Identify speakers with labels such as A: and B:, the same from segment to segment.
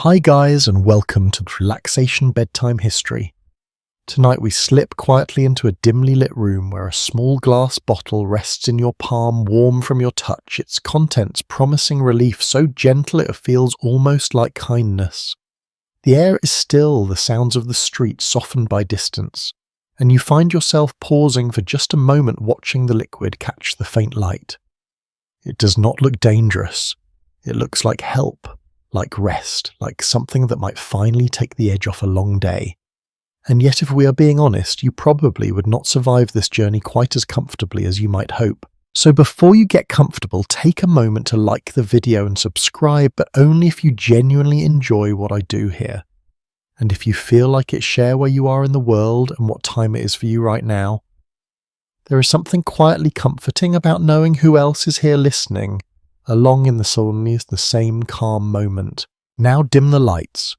A: Hi guys, and welcome to Relaxation Bedtime History. Tonight we slip quietly into a dimly lit room where a small glass bottle rests in your palm, warm from your touch, its contents promising relief so gentle it feels almost like kindness. The air is still, the sounds of the street softened by distance, and you find yourself pausing for just a moment watching the liquid catch the faint light. It does not look dangerous. It looks like help. Like rest, like something that might finally take the edge off a long day. And yet, if we are being honest, you probably would not survive this journey quite as comfortably as you might hope. So before you get comfortable, take a moment to like the video and subscribe, but only if you genuinely enjoy what I do here. And if you feel like it, share where you are in the world and what time it is for you right now. There is something quietly comforting about knowing who else is here listening, along in the same calm moment. Now dim the lights.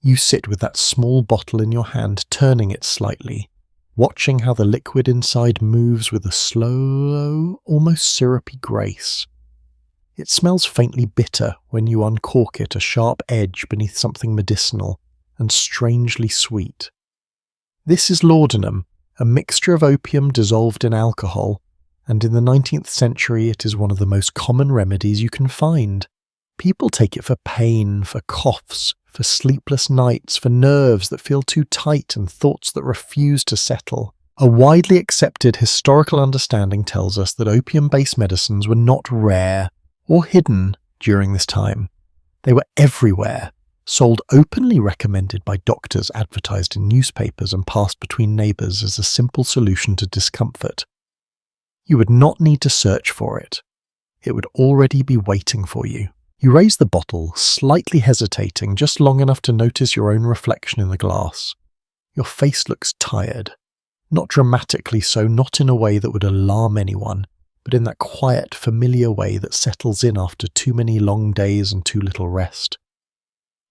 A: You sit with that small bottle in your hand, turning it slightly, watching how the liquid inside moves with a slow, almost syrupy grace. It smells faintly bitter when you uncork it, a sharp edge beneath something medicinal and strangely sweet. This is laudanum, a mixture of opium dissolved in alcohol, and in the 19th century it is one of the most common remedies you can find. People take it for pain, for coughs, for sleepless nights, for nerves that feel too tight and thoughts that refuse to settle. A widely accepted historical understanding tells us that opium-based medicines were not rare or hidden during this time. They were everywhere, sold openly, recommended by doctors, advertised in newspapers, and passed between neighbours as a simple solution to discomfort. You would not need to search for it. It would already be waiting for you. You raise the bottle, slightly hesitating, just long enough to notice your own reflection in the glass. Your face looks tired. Not dramatically so, not in a way that would alarm anyone, but in that quiet, familiar way that settles in after too many long days and too little rest.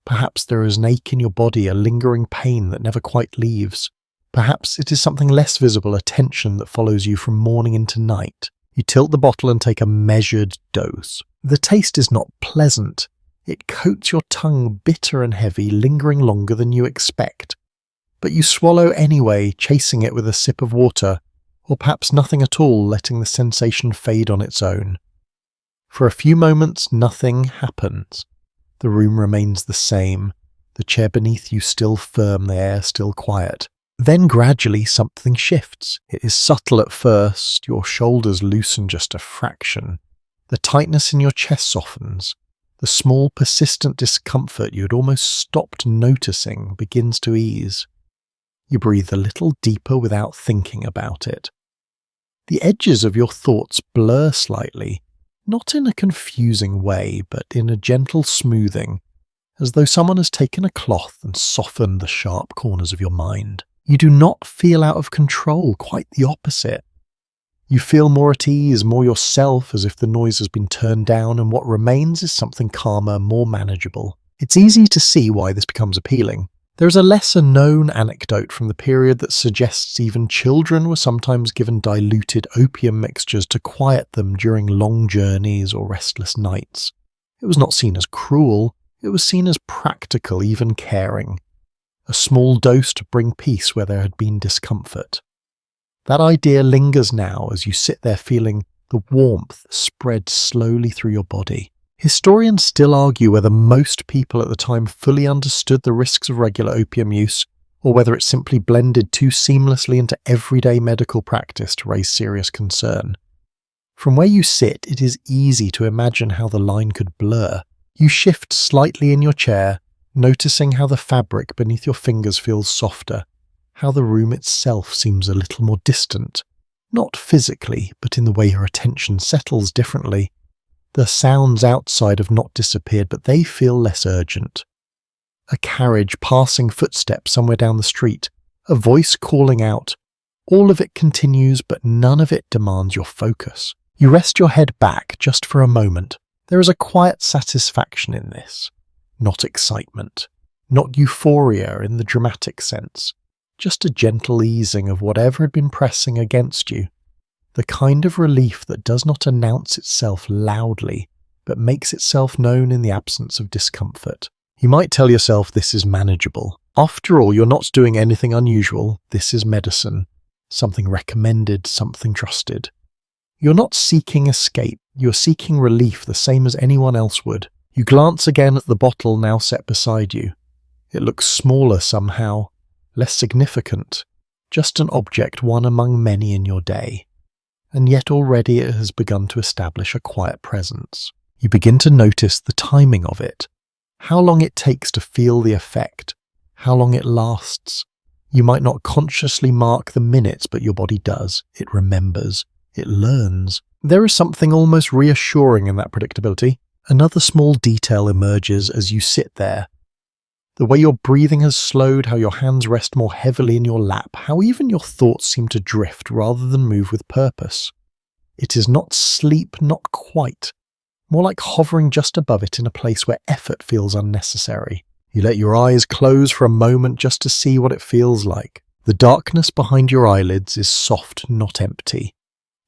A: Perhaps there is an ache in your body, a lingering pain that never quite leaves. Perhaps it is something less visible, a tension that follows you from morning into night. You tilt the bottle and take a measured dose. The taste is not pleasant. It coats your tongue bitter and heavy, lingering longer than you expect. But you swallow anyway, chasing it with a sip of water, or perhaps nothing at all, letting the sensation fade on its own. For a few moments, nothing happens. The room remains the same, the chair beneath you still firm, the air still quiet. Then gradually something shifts. It is subtle at first, your shoulders loosen just a fraction. The tightness in your chest softens. The small persistent discomfort you had almost stopped noticing begins to ease. You breathe a little deeper without thinking about it. The edges of your thoughts blur slightly, not in a confusing way, but in a gentle smoothing, as though someone has taken a cloth and softened the sharp corners of your mind. You do not feel out of control, quite the opposite. You feel more at ease, more yourself, as if the noise has been turned down, and what remains is something calmer, more manageable. It's easy to see why this becomes appealing. There is a lesser-known anecdote from the period that suggests even children were sometimes given diluted opium mixtures to quiet them during long journeys or restless nights. It was not seen as cruel, it was seen as practical, even caring. A small dose to bring peace where there had been discomfort. That idea lingers now as you sit there feeling the warmth spread slowly through your body. Historians still argue whether most people at the time fully understood the risks of regular opium use, or whether it simply blended too seamlessly into everyday medical practice to raise serious concern. From where you sit, it is easy to imagine how the line could blur. You shift slightly in your chair, noticing how the fabric beneath your fingers feels softer, how the room itself seems a little more distant, not physically, but in the way your attention settles differently. The sounds outside have not disappeared, but they feel less urgent. A carriage passing, footsteps somewhere down the street, a voice calling out. All of it continues, but none of it demands your focus. You rest your head back just for a moment. There is a quiet satisfaction in this. Not excitement, not euphoria in the dramatic sense, just a gentle easing of whatever had been pressing against you, the kind of relief that does not announce itself loudly, but makes itself known in the absence of discomfort. You might tell yourself this is manageable. After all, you're not doing anything unusual. This is medicine. Something recommended, something trusted. You're not seeking escape. You're seeking relief the same as anyone else would. You glance again at the bottle now set beside you. It looks smaller somehow, less significant, just an object, one among many in your day. And yet already it has begun to establish a quiet presence. You begin to notice the timing of it, how long it takes to feel the effect, how long it lasts. You might not consciously mark the minutes, but your body does. It remembers. It learns. There is something almost reassuring in that predictability. Another small detail emerges as you sit there. The way your breathing has slowed, how your hands rest more heavily in your lap, how even your thoughts seem to drift rather than move with purpose. It is not sleep, not quite. More like hovering just above it in a place where effort feels unnecessary. You let your eyes close for a moment just to see what it feels like. The darkness behind your eyelids is soft, not empty.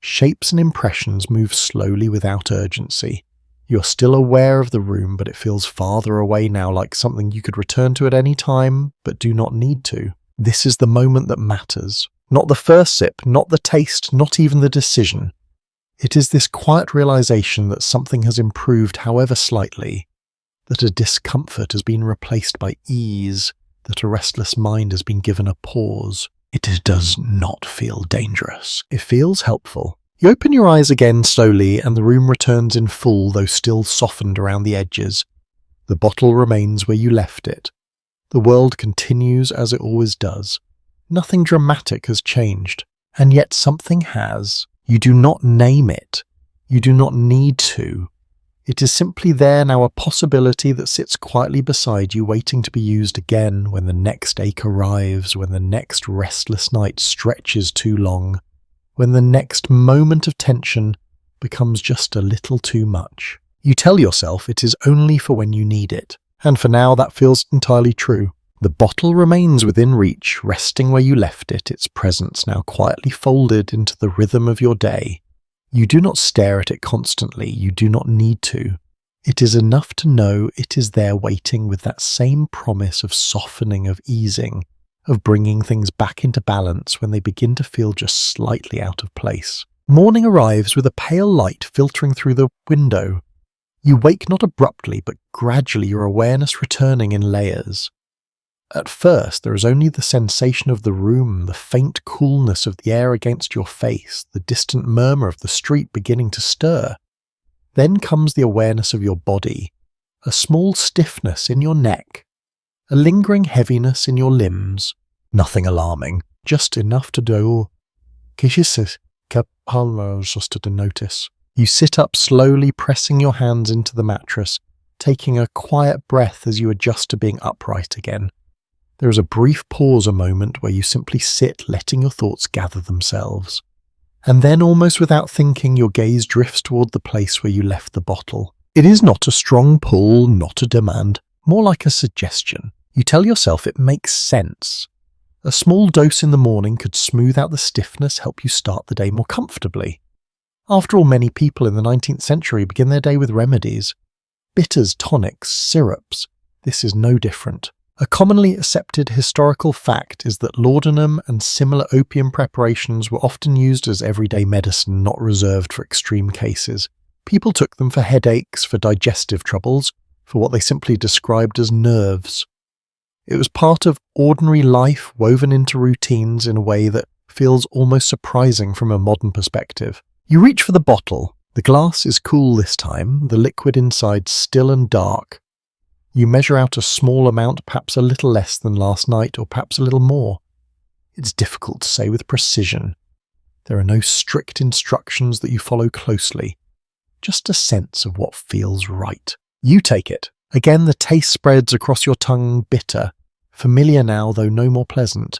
A: Shapes and impressions move slowly without urgency. You're still aware of the room, but it feels farther away now, like something you could return to at any time, but do not need to. This is the moment that matters. Not the first sip, not the taste, not even the decision. It is this quiet realization that something has improved, however slightly, that a discomfort has been replaced by ease, that a restless mind has been given a pause. It does not feel dangerous. It feels helpful. You open your eyes again slowly, and the room returns in full, though still softened around the edges. The bottle remains where you left it. The world continues as it always does. Nothing dramatic has changed, and yet something has. You do not name it. You do not need to. It is simply there now, a possibility that sits quietly beside you, waiting to be used again when the next ache arrives, when the next restless night stretches too long, when the next moment of tension becomes just a little too much. You tell yourself it is only for when you need it, and for now that feels entirely true. The bottle remains within reach, resting where you left it, its presence now quietly folded into the rhythm of your day. You do not stare at it constantly, you do not need to. It is enough to know it is there waiting with that same promise of softening, of easing, of bringing things back into balance when they begin to feel just slightly out of place. Morning arrives with a pale light filtering through the window. You wake not abruptly, but gradually, your awareness returning in layers. At first, there is only the sensation of the room, the faint coolness of the air against your face, the distant murmur of the street beginning to stir. Then comes the awareness of your body, a small stiffness in your neck, a lingering heaviness in your limbs. Nothing alarming, just enough to do. Just to notice. You sit up slowly, pressing your hands into the mattress, taking a quiet breath as you adjust to being upright again. There is a brief pause, a moment where you simply sit, letting your thoughts gather themselves. And then, almost without thinking, your gaze drifts toward the place where you left the bottle. It is not a strong pull, not a demand, more like a suggestion. You tell yourself it makes sense. A small dose in the morning could smooth out the stiffness, help you start the day more comfortably. After all, many people in the 19th century begin their day with remedies. Bitters, tonics, syrups. This is no different. A commonly accepted historical fact is that laudanum and similar opium preparations were often used as everyday medicine, not reserved for extreme cases. People took them for headaches, for digestive troubles, for what they simply described as nerves. It was part of ordinary life, woven into routines in a way that feels almost surprising from a modern perspective. You reach for the bottle. The glass is cool this time, the liquid inside still and dark. You measure out a small amount, perhaps a little less than last night, or perhaps a little more. It's difficult to say with precision. There are no strict instructions that you follow closely, just a sense of what feels right. You take it. Again, the taste spreads across your tongue, bitter, familiar now, though no more pleasant.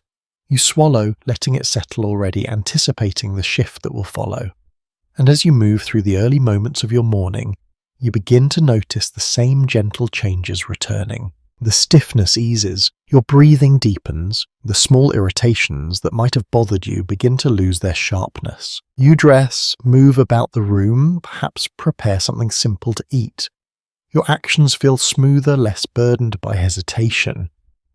A: You swallow, letting it settle already, anticipating the shift that will follow. And as you move through the early moments of your morning, you begin to notice the same gentle changes returning. The stiffness eases, your breathing deepens, the small irritations that might have bothered you begin to lose their sharpness. You dress, move about the room, perhaps prepare something simple to eat. Your actions feel smoother, less burdened by hesitation.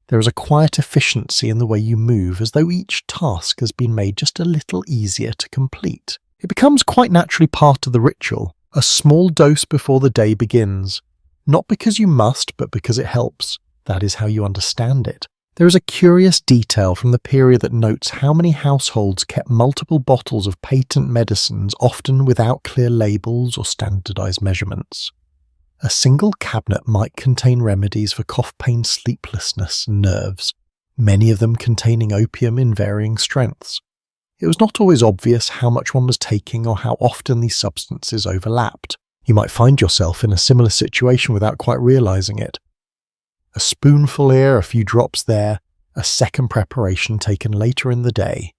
A: There is a quiet efficiency in the way you move, as though each task has been made just a little easier to complete. It becomes quite naturally part of the ritual, a small dose before the day begins. Not because you must, but because it helps. That is how you understand it. There is a curious detail from the period that notes how many households kept multiple bottles of patent medicines, often without clear labels or standardized measurements. A single cabinet might contain remedies for cough, pain, sleeplessness, and nerves, many of them containing opium in varying strengths. It was not always obvious how much one was taking or how often these substances overlapped. You might find yourself in a similar situation without quite realizing it. A spoonful here, a few drops there, a second preparation taken later in the day,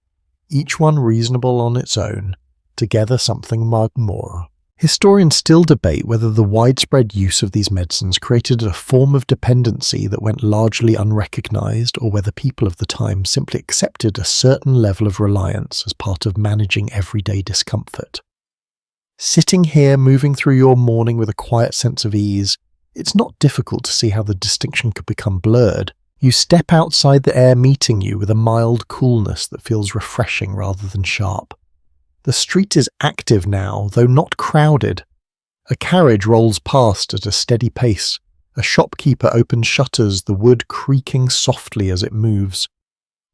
A: each one reasonable on its own, together something more. Historians still debate whether the widespread use of these medicines created a form of dependency that went largely unrecognized, or whether people of the time simply accepted a certain level of reliance as part of managing everyday discomfort. Sitting here, moving through your morning with a quiet sense of ease, it's not difficult to see how the distinction could become blurred. You step outside the air meeting you with a mild coolness that feels refreshing rather than sharp. The street is active now, though not crowded. A carriage rolls past at a steady pace. A shopkeeper opens shutters, the wood creaking softly as it moves.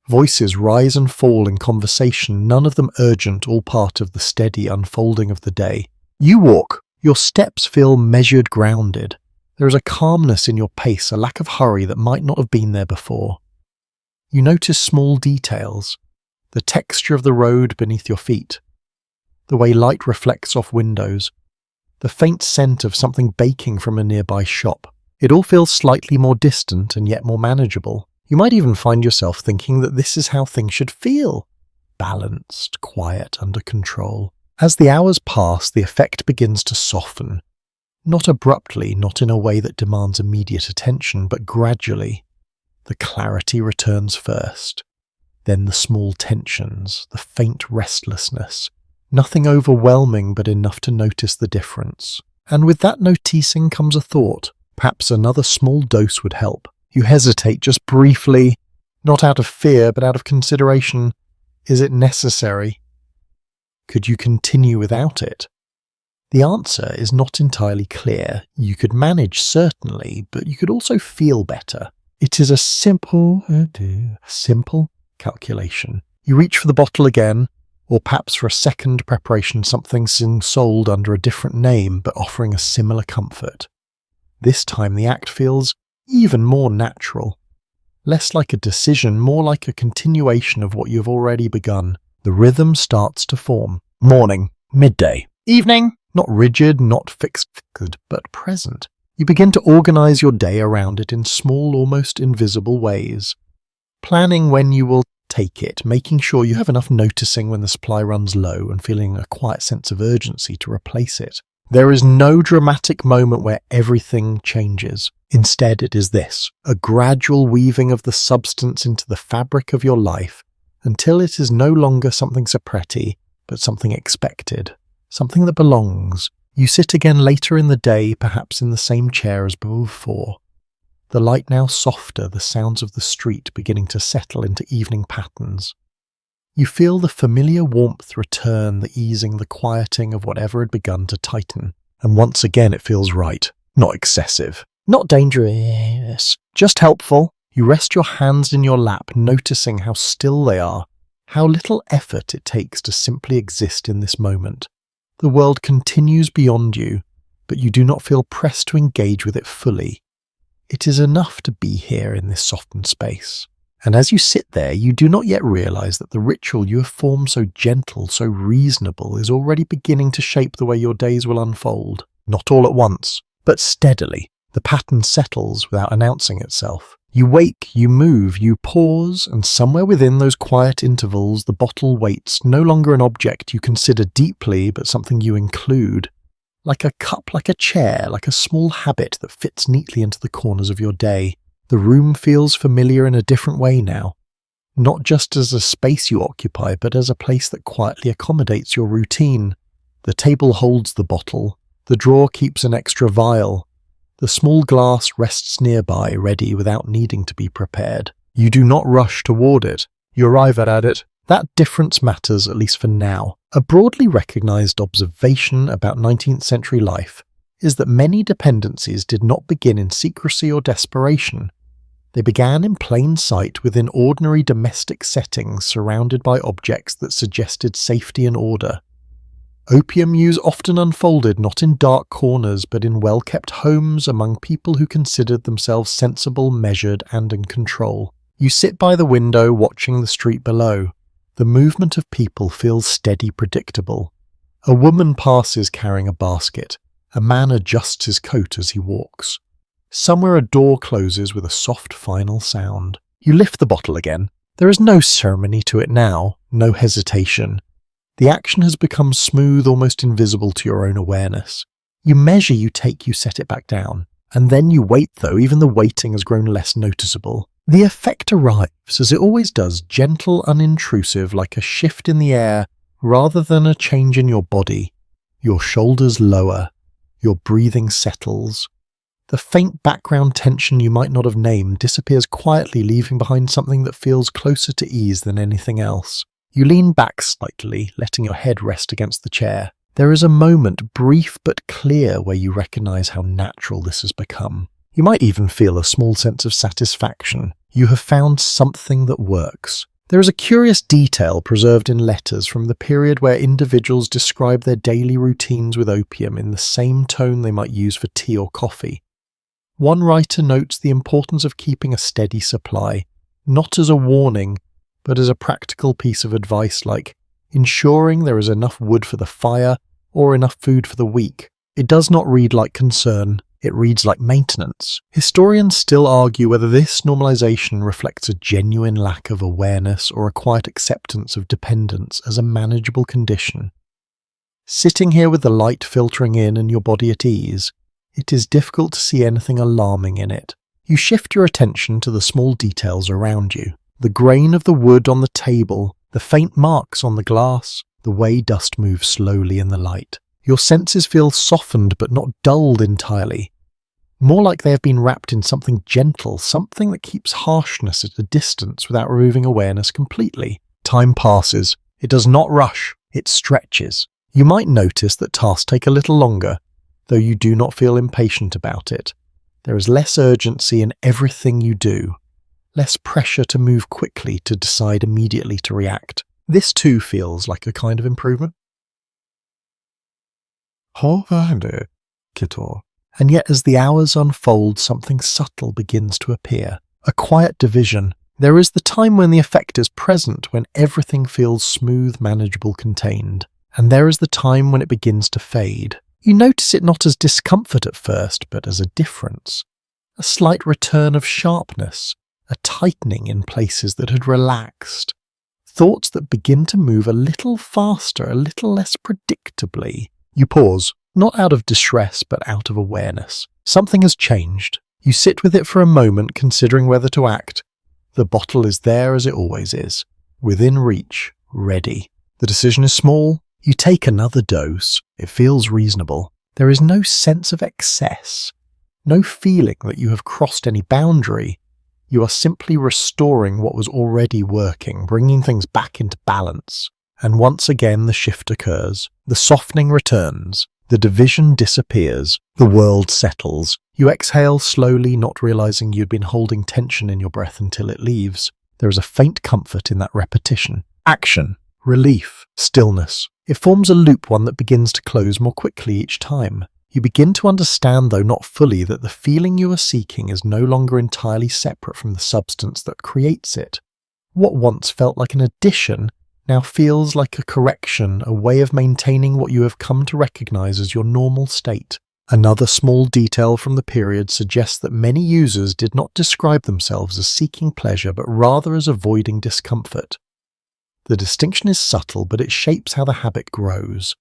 A: Voices rise and fall in conversation, none of them urgent, all part of the steady unfolding of the day. You walk. Your steps feel measured, grounded. There is a calmness in your pace, a lack of hurry that might not have been there before. You notice small details, the texture of the road beneath your feet, the way light reflects off windows, the faint scent of something baking from a nearby shop. It all feels slightly more distant and yet more manageable. You might even find yourself thinking that this is how things should feel. Balanced, quiet, under control. As the hours pass, the effect begins to soften. Not abruptly, not in a way that demands immediate attention, but gradually. The clarity returns first. Then the small tensions, the faint restlessness. Nothing overwhelming, but enough to notice the difference. And with that noticing comes a thought. Perhaps another small dose would help. You hesitate just briefly, not out of fear, but out of consideration. Is it necessary? Could you continue without it? The answer is not entirely clear. You could manage, certainly, but you could also feel better. It is a simple calculation. You reach for the bottle again, or perhaps for a second preparation, something sold under a different name but offering a similar comfort. This time the act feels even more natural. Less like a decision, more like a continuation of what you've already begun. The rhythm starts to form. Morning, midday, evening. Not rigid, not fixed, but present. You begin to organize your day around it in small, almost invisible ways. Planning when you will take it, making sure you have enough noticing when the supply runs low, and feeling a quiet sense of urgency to replace it. There is no dramatic moment where everything changes. Instead, it is this, a gradual weaving of the substance into the fabric of your life, until it is no longer something suppretti, but something expected. Something that belongs. You sit again later in the day, perhaps in the same chair as before. The light now softer, the sounds of the street beginning to settle into evening patterns. You feel the familiar warmth return, the easing, the quieting of whatever had begun to tighten. And once again it feels right. Not excessive. Not dangerous. Just helpful. You rest your hands in your lap, noticing how still they are. How little effort it takes to simply exist in this moment. The world continues beyond you, but you do not feel pressed to engage with it fully. It is enough to be here in this softened space. And as you sit there, you do not yet realize that the ritual you have formed so gentle, so reasonable, is already beginning to shape the way your days will unfold. Not all at once, but steadily. The pattern settles without announcing itself. You wake, you move, you pause, and somewhere within those quiet intervals the bottle waits, no longer an object you consider deeply, but something you include. Like a cup, like a chair, like a small habit that fits neatly into the corners of your day. The room feels familiar in a different way now. Not just as a space you occupy, but as a place that quietly accommodates your routine. The table holds the bottle. The drawer keeps an extra vial. The small glass rests nearby, ready without needing to be prepared. You do not rush toward it. You arrive at it. That difference matters, at least for now. A broadly recognized observation about 19th century life is that many dependencies did not begin in secrecy or desperation. They began in plain sight within ordinary domestic settings surrounded by objects that suggested safety and order. Opium use often unfolded not in dark corners but in well-kept homes among people who considered themselves sensible, measured, and in control. You sit by the window watching the street below. The movement of people feels steady, predictable. A woman passes carrying a basket. A man adjusts his coat as he walks. Somewhere a door closes with a soft final sound. You lift the bottle again. There is no ceremony to it now, no hesitation. The action has become smooth, almost invisible to your own awareness. You measure, you take, you set it back down. And then you wait, though even the waiting has grown less noticeable. The effect arrives, as it always does, gentle, unintrusive, like a shift in the air, rather than a change in your body. Your shoulders lower. Your breathing settles. The faint background tension you might not have named disappears quietly, leaving behind something that feels closer to ease than anything else. You lean back slightly, letting your head rest against the chair. There is a moment, brief but clear, where you recognize how natural this has become. You might even feel a small sense of satisfaction. You have found something that works. There is a curious detail preserved in letters from the period where individuals describe their daily routines with opium in the same tone they might use for tea or coffee. One writer notes the importance of keeping a steady supply, not as a warning, but as a practical piece of advice like ensuring there is enough wood for the fire or enough food for the week. It does not read like concern, it reads like maintenance. Historians still argue whether this normalization reflects a genuine lack of awareness or a quiet acceptance of dependence as a manageable condition. Sitting here with the light filtering in and your body at ease, it is difficult to see anything alarming in it. You shift your attention to the small details around you. The grain of the wood on the table, the faint marks on the glass, the way dust moves slowly in the light. Your senses feel softened but not dulled entirely. More like they have been wrapped in something gentle, something that keeps harshness at a distance without removing awareness completely. Time passes. It does not rush. It stretches. You might notice that tasks take a little longer, though you do not feel impatient about it. There is less urgency in everything you do. Less pressure to move quickly, to decide immediately to react. This too feels like a kind of improvement. And yet as the hours unfold, something subtle begins to appear. A quiet division. There is the time when the effect is present, when everything feels smooth, manageable, contained. And there is the time when it begins to fade. You notice it not as discomfort at first, but as a difference. A slight return of sharpness. A tightening in places that had relaxed. Thoughts that begin to move a little faster, a little less predictably. You pause, not out of distress, but out of awareness. Something has changed. You sit with it for a moment, considering whether to act. The bottle is there as it always is, within reach, ready. The decision is small. You take another dose. It feels reasonable. There is no sense of excess, no feeling that you have crossed any boundary. You are simply restoring what was already working, bringing things back into balance. And once again the shift occurs. The softening returns. The division disappears. The world settles. You exhale slowly, not realizing you'd been holding tension in your breath until it leaves. There is a faint comfort in that repetition. Action. Relief. Stillness. It forms a loop, one that begins to close more quickly each time. You begin to understand, though not fully, that the feeling you are seeking is no longer entirely separate from the substance that creates it. What once felt like an addition now feels like a correction, a way of maintaining what you have come to recognize as your normal state. Another small detail from the period suggests that many users did not describe themselves as seeking pleasure, but rather as avoiding discomfort. The distinction is subtle, but it shapes how the habit grows.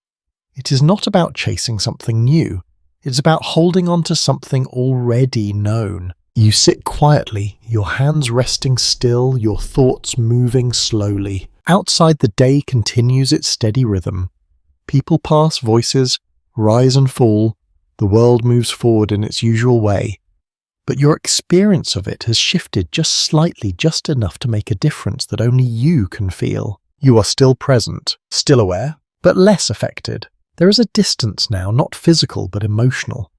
A: It is not about chasing something new. It's about holding on to something already known. You sit quietly, your hands resting still, your thoughts moving slowly. Outside, the day continues its steady rhythm. People pass, voices rise and fall. The world moves forward in its usual way, but your experience of it has shifted just slightly, just enough to make a difference that only you can feel. You are still present, still aware, but less affected. There is a distance now, not physical but emotional.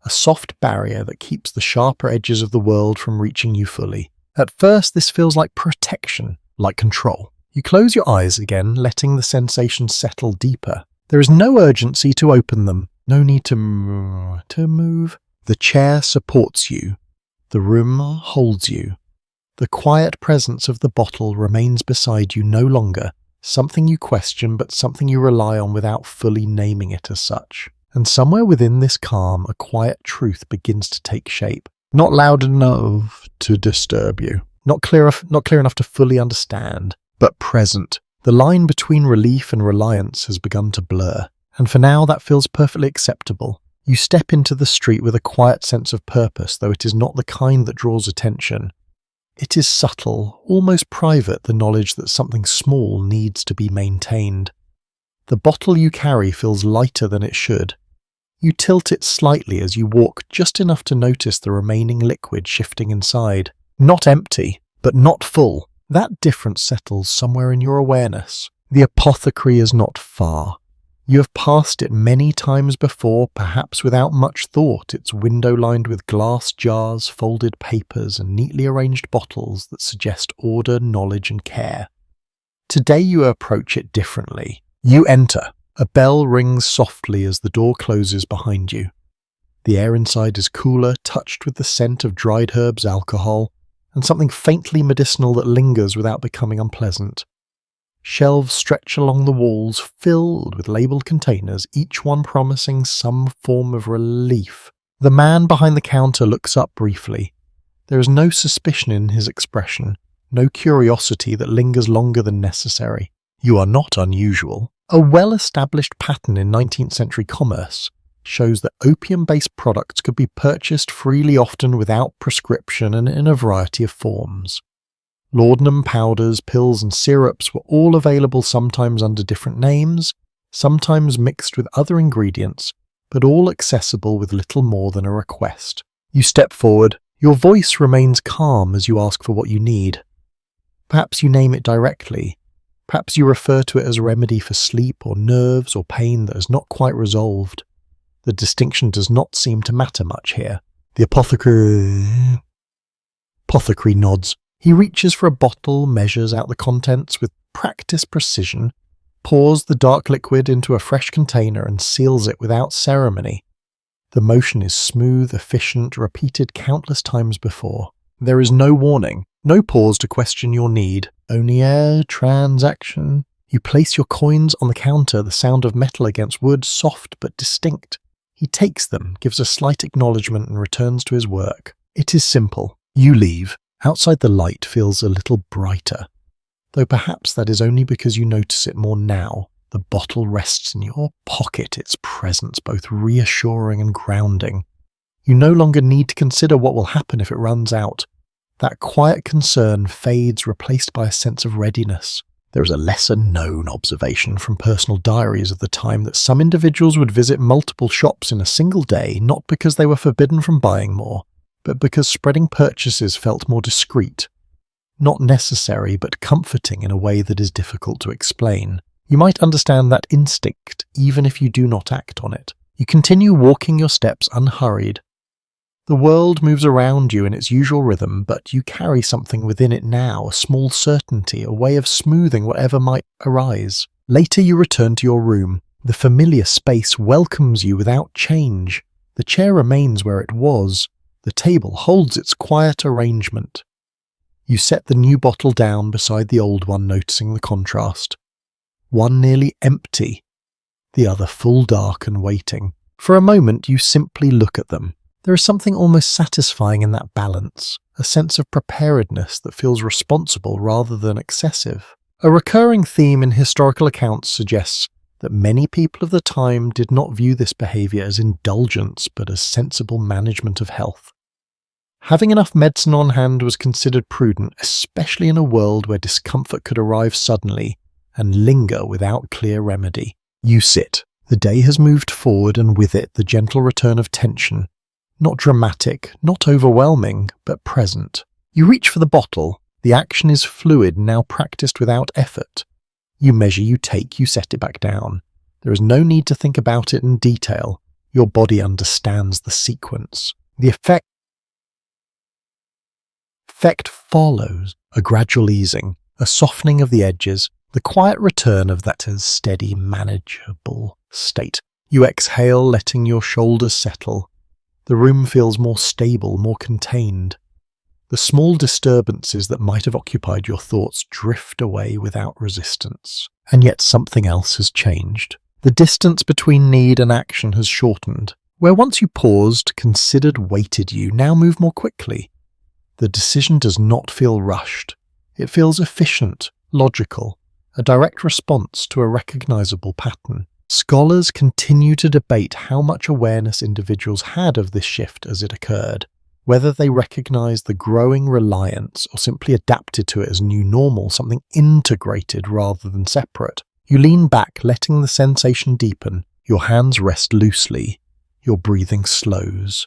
A: A soft barrier that keeps the sharper edges of the world from reaching you fully. At first, this feels like protection, like control. You close your eyes again, letting the sensations settle deeper. There is no urgency to open them, no need to move. The chair supports you. The room holds you. The quiet presence of the bottle remains beside you no longer, something you question but something you rely on without fully naming it as such. And somewhere within this calm, a quiet truth begins to take shape. Not loud enough to disturb you, not clear enough to fully understand, but present. The line between relief and reliance has begun to blur, and for now that feels perfectly acceptable. You step into the street with a quiet sense of purpose, though it is not the kind that draws attention. It is subtle, almost private, the knowledge that something small needs to be maintained. The bottle you carry feels lighter than it should. You tilt it slightly as you walk, just enough to notice the remaining liquid shifting inside. Not empty, but not full. That difference settles somewhere in your awareness. The apothecary is not far. You have passed it many times before, perhaps without much thought, its window lined with glass jars, folded papers, and neatly arranged bottles that suggest order, knowledge, and care. Today you approach it differently. You enter. A bell rings softly as the door closes behind you. The air inside is cooler, touched with the scent of dried herbs, alcohol, and something faintly medicinal that lingers without becoming unpleasant. Shelves stretch along the walls, filled with labelled containers, each one promising some form of relief. The man behind the counter looks up briefly. There is no suspicion in his expression, no curiosity that lingers longer than necessary. You are not unusual. A well-established pattern in 19th century commerce shows that opium-based products could be purchased freely, often without prescription and in a variety of forms. Laudanum powders, pills and syrups were all available, sometimes under different names, sometimes mixed with other ingredients, but all accessible with little more than a request. You step forward. Your voice remains calm as you ask for what you need. Perhaps you name it directly. Perhaps you refer to it as a remedy for sleep or nerves or pain that is not quite resolved. The distinction does not seem to matter much here. The apothecary nods. He reaches for a bottle, measures out the contents with practiced precision, pours the dark liquid into a fresh container and seals it without ceremony. The motion is smooth, efficient, repeated countless times before. There is no warning, no pause to question your need. Only a transaction. You place your coins on the counter, the sound of metal against wood, soft but distinct. He takes them, gives a slight acknowledgement and returns to his work. It is simple. You leave. Outside the light feels a little brighter, though perhaps that is only because you notice it more now. The bottle rests in your pocket, its presence both reassuring and grounding. You no longer need to consider what will happen if it runs out. That quiet concern fades, replaced by a sense of readiness. There is a lesser-known observation from personal diaries of the time that some individuals would visit multiple shops in a single day, not because they were forbidden from buying more, but because spreading purchases felt more discreet. Not necessary, but comforting in a way that is difficult to explain. You might understand that instinct, even if you do not act on it. You continue walking your steps unhurried. The world moves around you in its usual rhythm, but you carry something within it now, a small certainty, a way of smoothing whatever might arise. Later you return to your room. The familiar space welcomes you without change. The chair remains where it was. The table holds its quiet arrangement. You set the new bottle down beside the old one, noticing the contrast. One nearly empty, the other full dark and waiting. For a moment you simply look at them. There is something almost satisfying in that balance, a sense of preparedness that feels responsible rather than excessive. A recurring theme in historical accounts suggests that many people of the time did not view this behavior as indulgence but as sensible management of health. Having enough medicine on hand was considered prudent, especially in a world where discomfort could arrive suddenly and linger without clear remedy. You sit. The day has moved forward, and with it the gentle return of tension. Not dramatic, not overwhelming, but present. You reach for the bottle. The action is fluid, now practiced without effort. You measure, you take, you set it back down. There is no need to think about it in detail. Your body understands the sequence. The effect follows a gradual easing, a softening of the edges, the quiet return of that steady, manageable state. You exhale, letting your shoulders settle. The room feels more stable, more contained. The small disturbances that might have occupied your thoughts drift away without resistance. And yet something else has changed. The distance between need and action has shortened. Where once you paused, considered, waited, you now move more quickly. The decision does not feel rushed. It feels efficient, logical, a direct response to a recognizable pattern. Scholars continue to debate how much awareness individuals had of this shift as it occurred, whether they recognized the growing reliance or simply adapted to it as new normal, something integrated rather than separate. You lean back, letting the sensation deepen. Your hands rest loosely. Your breathing slows.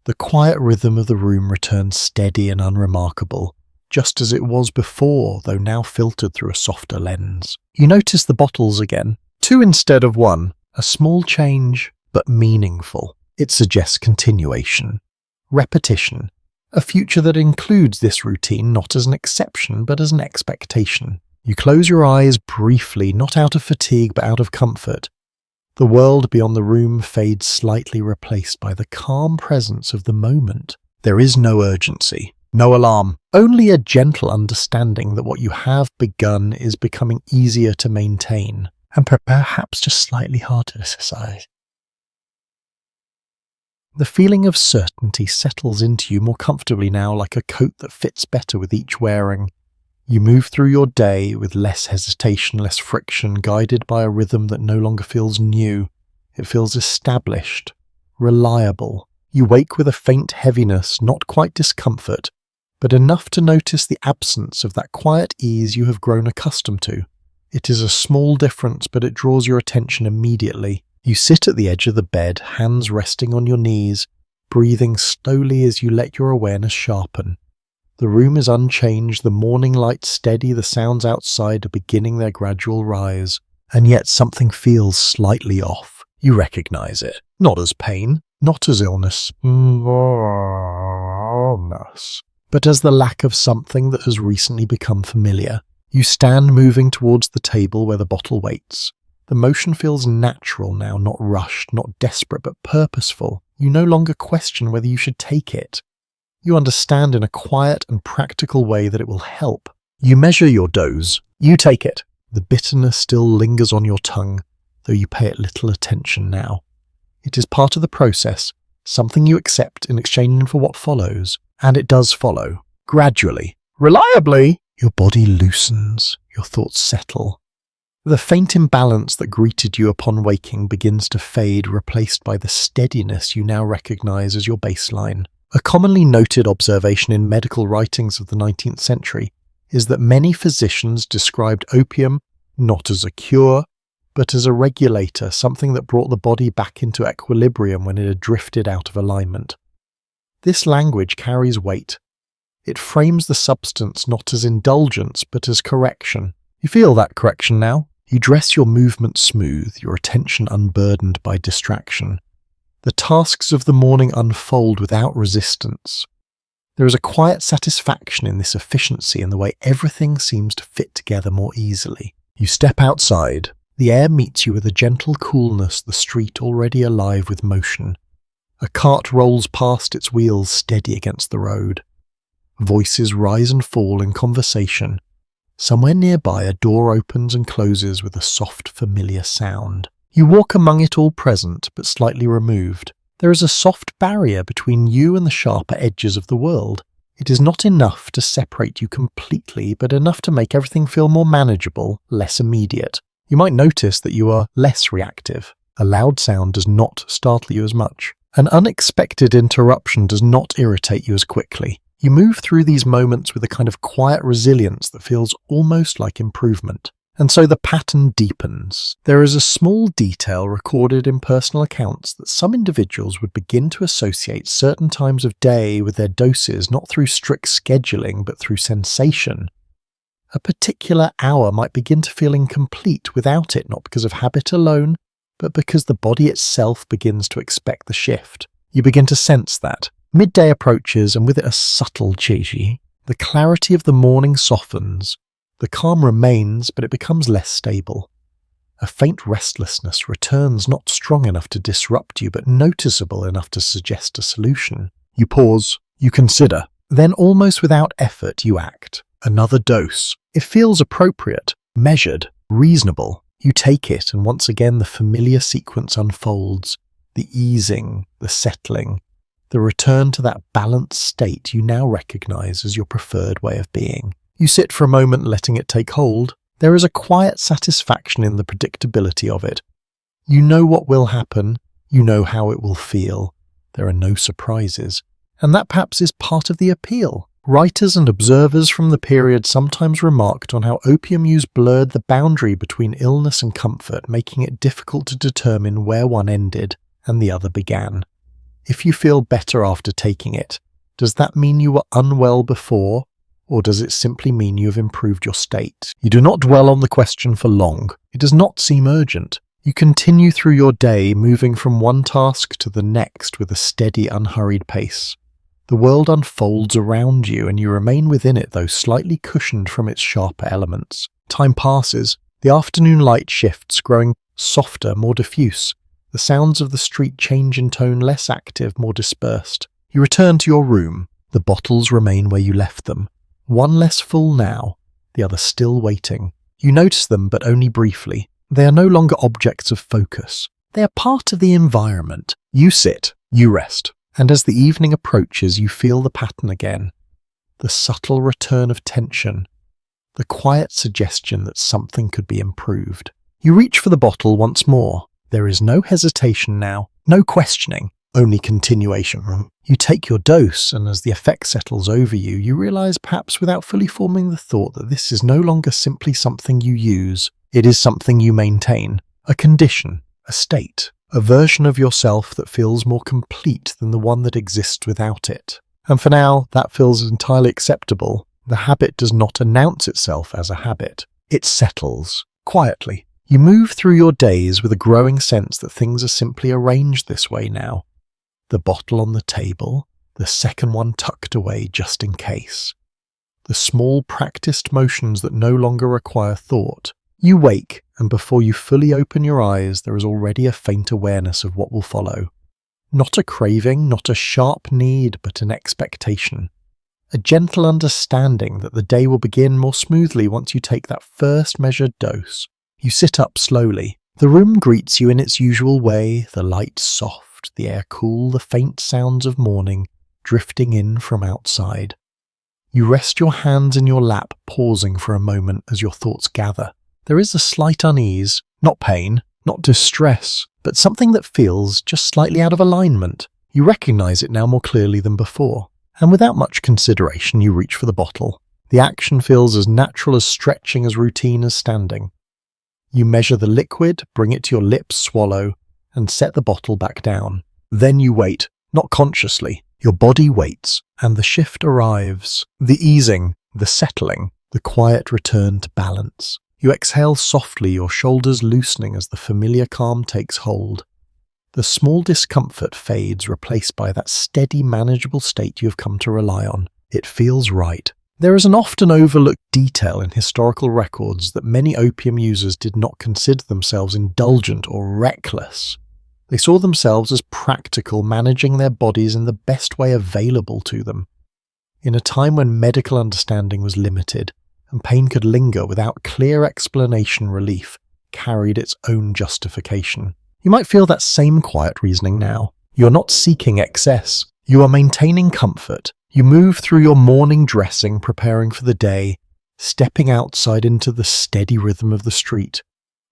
A: The quiet rhythm of the room returns steady and unremarkable, just as it was before, though now filtered through a softer lens. You notice the bottles again. 2 instead of 1. A small change, but meaningful. It suggests continuation, repetition, a future that includes this routine not as an exception, but as an expectation. You close your eyes briefly, not out of fatigue, but out of comfort. The world beyond the room fades slightly, replaced by the calm presence of the moment. There is no urgency, no alarm, only a gentle understanding that what you have begun is becoming easier to maintain, and perhaps just slightly harder to exercise. The feeling of certainty settles into you more comfortably now, like a coat that fits better with each wearing. You move through your day with less hesitation, less friction, guided by a rhythm that no longer feels new. It feels established, reliable. You wake with a faint heaviness, not quite discomfort, but enough to notice the absence of that quiet ease you have grown accustomed to. It is a small difference, but it draws your attention immediately. You sit at the edge of the bed, hands resting on your knees, breathing slowly as you let your awareness sharpen. The room is unchanged, the morning light steady, the sounds outside are beginning their gradual rise. And yet something feels slightly off. You recognize it. Not as pain, not as illness, but as the lack of something that has recently become familiar. You stand moving towards the table where the bottle waits. The motion feels natural now, not rushed, not desperate, but purposeful. You no longer question whether you should take it. You understand in a quiet and practical way that it will help. You measure your dose. You take it. The bitterness still lingers on your tongue, though you pay it little attention now. It is part of the process, something you accept in exchange for what follows. And it does follow. Gradually. Reliably. Your body loosens. Your thoughts settle. The faint imbalance that greeted you upon waking begins to fade, replaced by the steadiness you now recognize as your baseline. A commonly noted observation in medical writings of the 19th century is that many physicians described opium not as a cure, but as a regulator, something that brought the body back into equilibrium when it had drifted out of alignment. This language carries weight. It frames the substance not as indulgence, but as correction. You feel that correction now? You dress your movement smooth, your attention unburdened by distraction. The tasks of the morning unfold without resistance. There is a quiet satisfaction in this efficiency and the way everything seems to fit together more easily. You step outside. The air meets you with a gentle coolness, the street already alive with motion. A cart rolls past, its wheels steady against the road. Voices rise and fall in conversation. Somewhere nearby a door opens and closes with a soft, familiar sound. You walk among it, all present, but slightly removed. There is a soft barrier between you and the sharper edges of the world. It is not enough to separate you completely, but enough to make everything feel more manageable, less immediate. You might notice that you are less reactive. A loud sound does not startle you as much. An unexpected interruption does not irritate you as quickly. You move through these moments with a kind of quiet resilience that feels almost like improvement. And so the pattern deepens. There is a small detail recorded in personal accounts that some individuals would begin to associate certain times of day with their doses not through strict scheduling but through sensation. A particular hour might begin to feel incomplete without it, not because of habit alone, but because the body itself begins to expect the shift. You begin to sense that. Midday approaches, and with it a subtle qi. The clarity of the morning softens. The calm remains, but it becomes less stable. A faint restlessness returns, not strong enough to disrupt you, but noticeable enough to suggest a solution. You pause, you consider. Then, almost without effort, you act. Another dose. It feels appropriate, measured, reasonable. You take it, and once again the familiar sequence unfolds. The easing, the settling, the return to that balanced state you now recognize as your preferred way of being. You sit for a moment letting it take hold. There is a quiet satisfaction in the predictability of it. You know what will happen, you know how it will feel. There are no surprises. And that perhaps is part of the appeal. Writers and observers from the period sometimes remarked on how opium use blurred the boundary between illness and comfort, making it difficult to determine where one ended and the other began. If you feel better after taking it, does that mean you were unwell before? Or does it simply mean you have improved your state? You do not dwell on the question for long. It does not seem urgent. You continue through your day, moving from one task to the next with a steady, unhurried pace. The world unfolds around you, and you remain within it, though slightly cushioned from its sharper elements. Time passes. The afternoon light shifts, growing softer, more diffuse. The sounds of the street change in tone, less active, more dispersed. You return to your room. The bottles remain where you left them. One less full now, the other still waiting. You notice them, but only briefly. They are no longer objects of focus. They are part of the environment. You sit, you rest, and as the evening approaches, you feel the pattern again. The subtle return of tension, the quiet suggestion that something could be improved. You reach for the bottle once more. There is no hesitation now, no questioning. Only continuation. You take your dose, and as the effect settles over you, you realize, perhaps without fully forming the thought, that this is no longer simply something you use. It is something you maintain. A condition, a state, a version of yourself that feels more complete than the one that exists without it. And for now, that feels entirely acceptable. The habit does not announce itself as a habit. It settles, quietly. You move through your days with a growing sense that things are simply arranged this way now. The bottle on the table, the second one tucked away just in case. The small practiced motions that no longer require thought. You wake, and before you fully open your eyes, there is already a faint awareness of what will follow. Not a craving, not a sharp need, but an expectation. A gentle understanding that the day will begin more smoothly once you take that first measured dose. You sit up slowly. The room greets you in its usual way, the light soft, the air cool, the faint sounds of morning drifting in from outside. You rest your hands in your lap, pausing for a moment as your thoughts gather. There is a slight unease, not pain, not distress, but something that feels just slightly out of alignment. You recognize it now more clearly than before, and without much consideration you reach for the bottle. The action feels as natural as stretching, as routine as standing. You measure the liquid, bring it to your lips, swallow, and set the bottle back down. Then you wait, not consciously. Your body waits, and the shift arrives. The easing, the settling, the quiet return to balance. You exhale softly, your shoulders loosening as the familiar calm takes hold. The small discomfort fades, replaced by that steady, manageable state you have come to rely on. It feels right. There is an often overlooked detail in historical records that many opium users did not consider themselves indulgent or reckless. They saw themselves as practical, managing their bodies in the best way available to them. In a time when medical understanding was limited, and pain could linger without clear explanation, relief carried its own justification. You might feel that same quiet reasoning now. You are not seeking excess. You are maintaining comfort. You move through your morning dressing, preparing for the day, stepping outside into the steady rhythm of the street.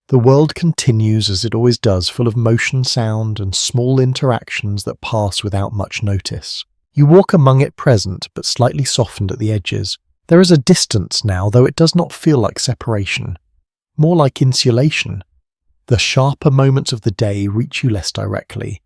A: The world continues as it always does, full of motion, sound, and small interactions that pass without much notice. You walk among it present, but slightly softened at the edges. There is a distance now, though it does not feel like separation. more like insulation. The sharper moments of the day reach you less directly.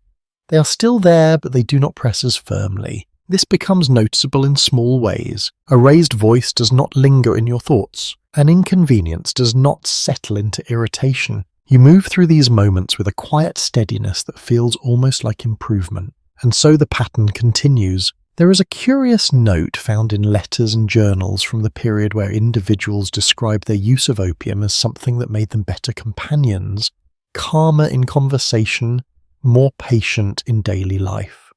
A: They are still there, but they do not press as firmly. This becomes noticeable in small ways. A raised voice does not linger in your thoughts. An inconvenience does not settle into irritation. You move through these moments with a quiet steadiness that feels almost like improvement. And so the pattern continues. There is a curious note found in letters and journals from the period where individuals described their use of opium as something that made them better companions, calmer in conversation, more patient in daily life.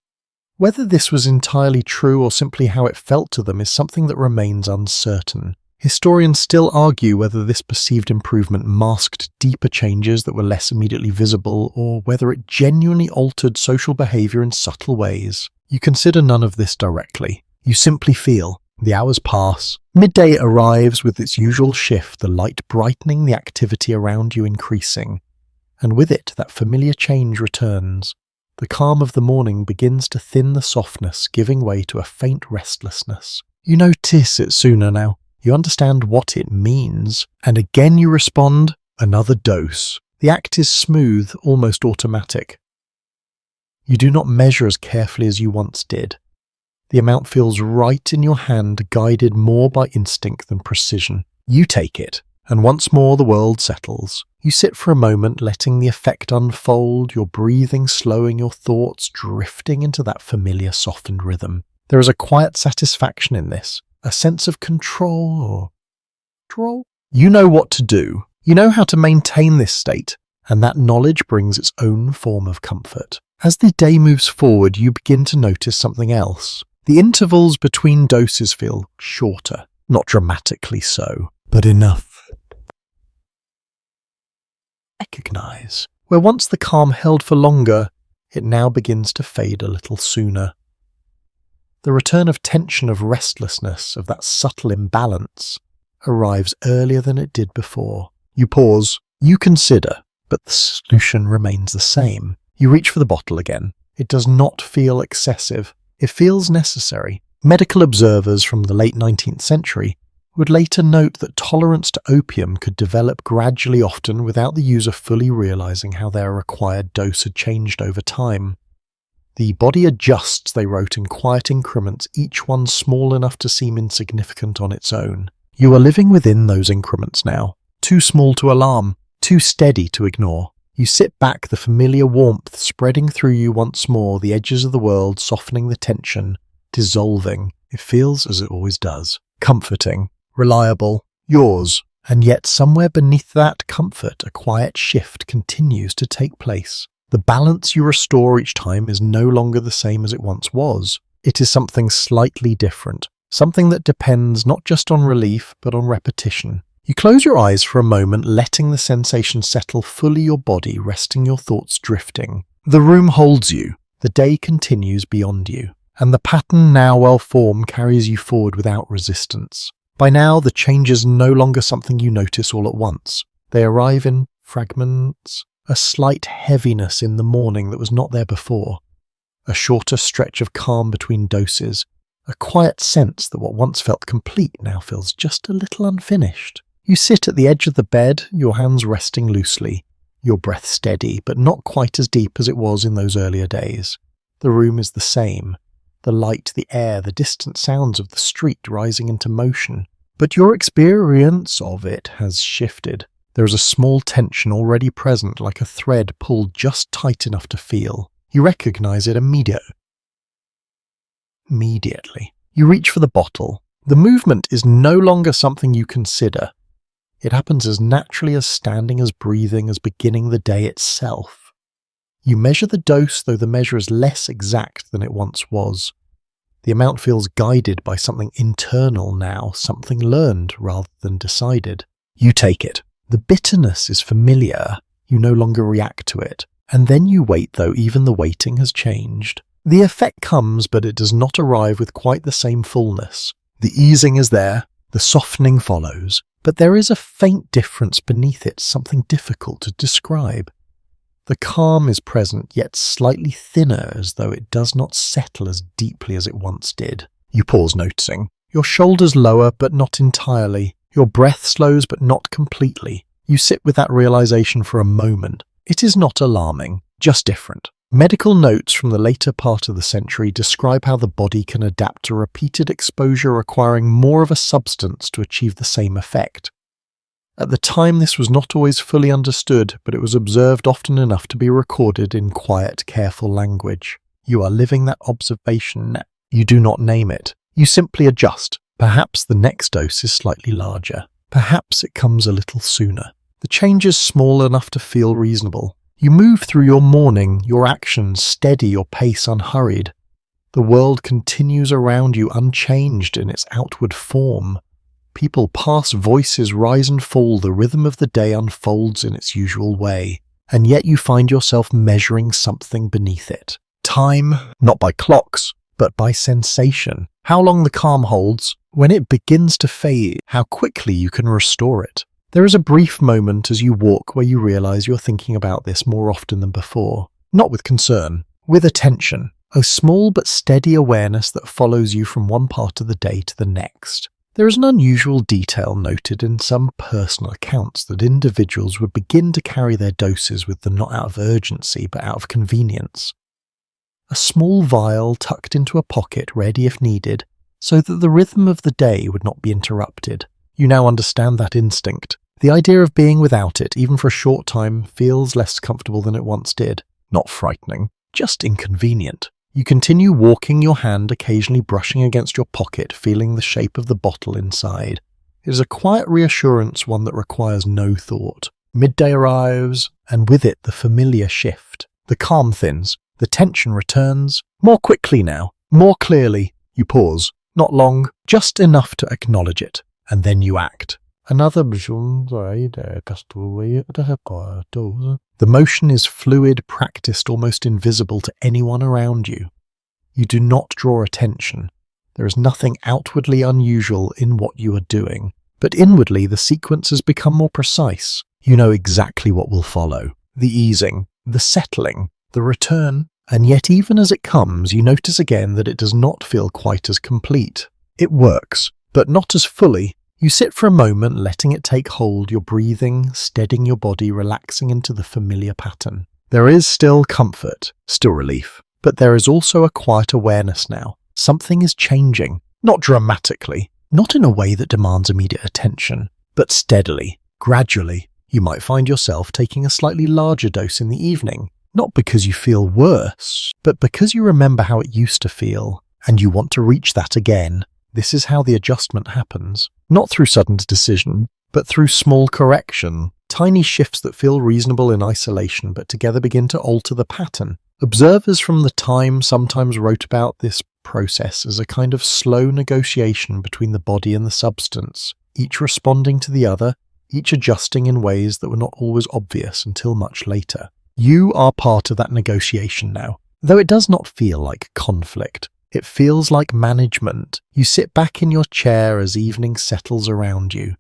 A: Whether this was entirely true or simply how it felt to them is something that remains uncertain. Historians still argue whether this perceived improvement masked deeper changes that were less immediately visible, or whether it genuinely altered social behavior in subtle ways. You consider none of this directly. You simply feel. The hours pass. Midday arrives with its usual shift, the light brightening, the activity around you increasing. And with it, that familiar change returns. The calm of the morning begins to thin the softness, giving way to a faint restlessness. You notice it sooner now. You understand what it means. And again you respond, another dose. The act is smooth, almost automatic. You do not measure as carefully as you once did. The amount feels right in your hand, guided more by instinct than precision. You take it, and once more the world settles. You sit for a moment, letting the effect unfold, your breathing slowing, your thoughts drifting into that familiar softened rhythm. There is a quiet satisfaction in this, a sense of control. You know what to do. You know how to maintain this state, and that knowledge brings its own form of comfort. As the day moves forward, you begin to notice something else. The intervals between doses feel shorter, not dramatically so, but enough. Recognize. Where once the calm held for longer, it now begins to fade a little sooner. The return of tension, of restlessness, of that subtle imbalance, arrives earlier than it did before. You pause, you consider, but the solution remains the same. You reach for the bottle again. It does not feel excessive. It feels necessary. Medical observers from the late 19th century would later note that tolerance to opium could develop gradually, often without the user fully realizing how their required dose had changed over time. The body adjusts, they wrote, in quiet increments, each one small enough to seem insignificant on its own. You are living within those increments now, too small to alarm, too steady to ignore. You sit back, the familiar warmth spreading through you once more, the edges of the world softening the tension, dissolving. It feels as it always does. Comforting, reliable, yours. And yet somewhere beneath that comfort, a quiet shift continues to take place. The balance you restore each time is no longer the same as it once was. It is something slightly different, something that depends not just on relief, but on repetition. You close your eyes for a moment, letting the sensation settle fully your body, resting your thoughts drifting. The room holds you. The day continues beyond you. And the pattern, now well formed, carries you forward without resistance. By now, the change is no longer something you notice all at once. They arrive in fragments. A slight heaviness in the morning that was not there before. A shorter stretch of calm between doses. A quiet sense that what once felt complete now feels just a little unfinished. You sit at the edge of the bed, your hands resting loosely, your breath steady, but not quite as deep as it was in those earlier days. The room is the same. The light, the air, the distant sounds of the street rising into motion. But your experience of it has shifted. There is a small tension already present, like a thread pulled just tight enough to feel. You recognize it immediately. You reach for the bottle. The movement is no longer something you consider. It happens as naturally as standing, as breathing, as beginning the day itself. You measure the dose, though the measure is less exact than it once was. The amount feels guided by something internal now, something learned rather than decided. You take it. The bitterness is familiar. You no longer react to it. And then you wait, though even the waiting has changed. The effect comes, but it does not arrive with quite the same fullness. The easing is there. The softening follows. But there is a faint difference beneath it, something difficult to describe. The calm is present, yet slightly thinner, as though it does not settle as deeply as it once did. You pause, noticing. Your shoulders lower, but not entirely. Your breath slows, but not completely. You sit with that realization for a moment. It is not alarming, just different. Medical notes from the later part of the century describe how the body can adapt to repeated exposure requiring more of a substance to achieve the same effect. At the time, this was not always fully understood, but it was observed often enough to be recorded in quiet, careful language. You are living that observation now. You do not name it. You simply adjust. Perhaps the next dose is slightly larger. Perhaps it comes a little sooner. The change is small enough to feel reasonable. You move through your morning, your actions steady, your pace unhurried. The world continues around you unchanged in its outward form. People pass, voices rise and fall, the rhythm of the day unfolds in its usual way. And yet you find yourself measuring something beneath it. Time, not by clocks, but by sensation. How long the calm holds. When it begins to fade, how quickly you can restore it. There is a brief moment as you walk where you realize you're thinking about this more often than before. Not with concern, with attention. A small but steady awareness that follows you from one part of the day to the next. There is an unusual detail noted in some personal accounts that individuals would begin to carry their doses with them not out of urgency but out of convenience. A small vial tucked into a pocket ready if needed, so that the rhythm of the day would not be interrupted. You now understand that instinct. The idea of being without it, even for a short time, feels less comfortable than it once did. Not frightening, just inconvenient. You continue walking, your hand occasionally brushing against your pocket, feeling the shape of the bottle inside. It is a quiet reassurance, one that requires no thought. Midday arrives, and with it the familiar shift. The calm thins, the tension returns. More quickly now, more clearly. You pause. Not long, just enough to acknowledge it. And then you act. The motion is fluid, practiced, almost invisible to anyone around you. You do not draw attention. There is nothing outwardly unusual in what you are doing. But inwardly, the sequence has become more precise. You know exactly what will follow. The easing, the settling, the return. And yet even as it comes, you notice again that it does not feel quite as complete. It works, but not as fully. You sit for a moment, letting it take hold, your breathing, steadying your body, relaxing into the familiar pattern. There is still comfort, still relief, but there is also a quiet awareness now. Something is changing, not dramatically, not in a way that demands immediate attention, but steadily, gradually. You might find yourself taking a slightly larger dose in the evening, not because you feel worse, but because you remember how it used to feel, and you want to reach that again. This is how the adjustment happens. Not through sudden decision, but through small correction, tiny shifts that feel reasonable in isolation but together begin to alter the pattern. Observers from the time sometimes wrote about this process as a kind of slow negotiation between the body and the substance, each responding to the other, each adjusting in ways that were not always obvious until much later. You are part of that negotiation now, though it does not feel like conflict. It feels like management. You sit back in your chair as evening settles around you.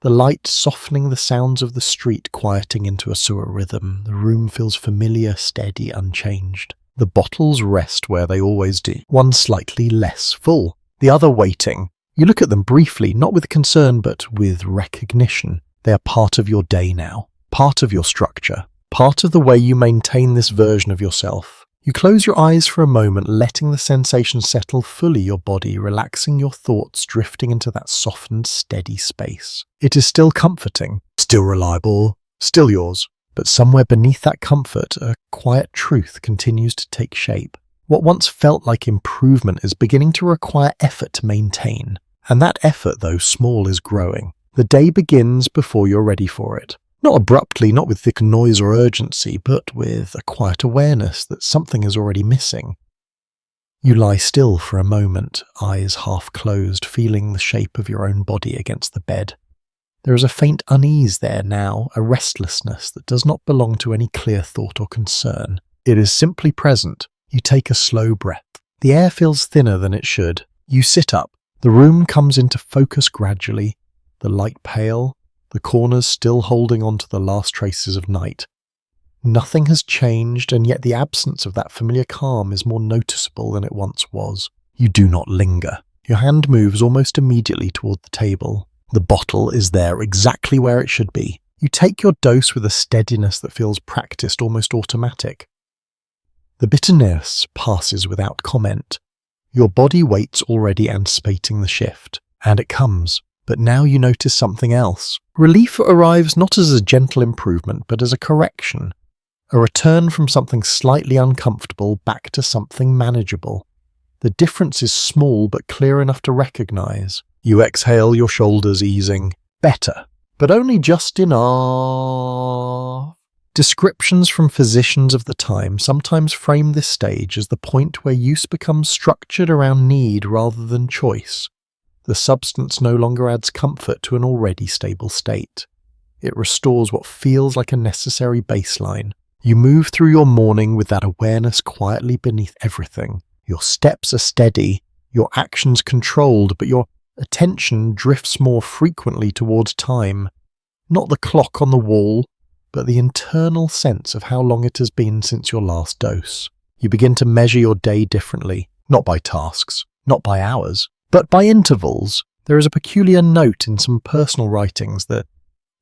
A: The light softening the sounds of the street, quieting into a sewer rhythm. The room feels familiar, steady, unchanged. The bottles rest where they always do, one slightly less full, the other waiting. You look at them briefly, not with concern, but with recognition. They are part of your day now, part of your structure, part of the way you maintain this version of yourself. You close your eyes for a moment, letting the sensation settle fully your body, relaxing your thoughts, drifting into that softened, steady space. It is still comforting, still reliable, still yours. But somewhere beneath that comfort, a quiet truth continues to take shape. What once felt like improvement is beginning to require effort to maintain. And that effort, though small, is growing. The day begins before you're ready for it. Not abruptly, not with thick noise or urgency, but with a quiet awareness that something is already missing. You lie still for a moment, eyes half closed, feeling the shape of your own body against the bed. There is a faint unease there now, a restlessness that does not belong to any clear thought or concern. It is simply present. You take a slow breath. The air feels thinner than it should. You sit up. The room comes into focus gradually, the light pale, the corners still holding on to the last traces of night. Nothing has changed, and yet the absence of that familiar calm is more noticeable than it once was. You do not linger. Your hand moves almost immediately toward the table. The bottle is there exactly where it should be. You take your dose with a steadiness that feels practiced, almost automatic. The bitterness passes without comment. Your body waits, already anticipating the shift. And it comes. But now you notice something else. Relief arrives not as a gentle improvement, but as a correction. A return from something slightly uncomfortable back to something manageable. The difference is small but clear enough to recognize. You exhale, your shoulders easing. Better, but only just enough. Descriptions from physicians of the time sometimes frame this stage as the point where use becomes structured around need rather than choice. The substance no longer adds comfort to an already stable state. It restores what feels like a necessary baseline. You move through your morning with that awareness quietly beneath everything. Your steps are steady, your actions controlled, but your attention drifts more frequently towards time. Not the clock on the wall, but the internal sense of how long it has been since your last dose. You begin to measure your day differently, not by tasks, not by hours, but by intervals. There is a peculiar note in some personal writings that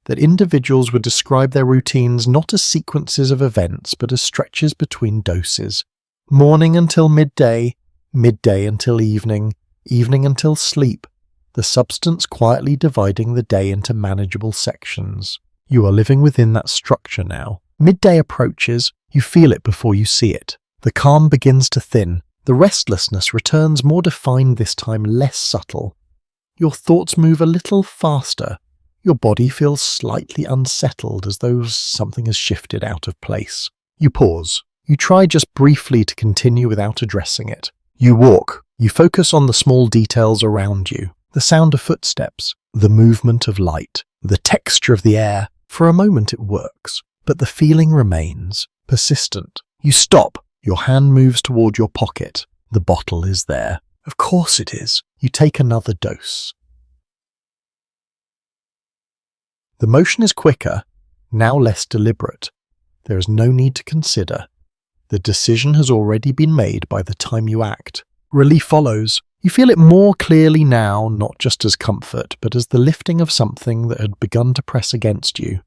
A: individuals would describe their routines not as sequences of events, but as stretches between doses. Morning until midday, midday until evening, evening until sleep. The substance quietly dividing the day into manageable sections. You are living within that structure now. Midday approaches, you feel it before you see it. The calm begins to thin. The restlessness returns, more defined this time, less subtle. Your thoughts move a little faster. Your body feels slightly unsettled, as though something has shifted out of place. You pause. You try just briefly to continue without addressing it. You walk. You focus on the small details around you. The sound of footsteps, the movement of light, the texture of the air. For a moment it works, but the feeling remains, persistent. You stop. Your hand moves toward your pocket. The bottle is there. Of course it is. You take another dose. The motion is quicker, now less deliberate. There is no need to consider. The decision has already been made by the time you act. Relief follows. You feel it more clearly now, not just as comfort, but as the lifting of something that had begun to press against you.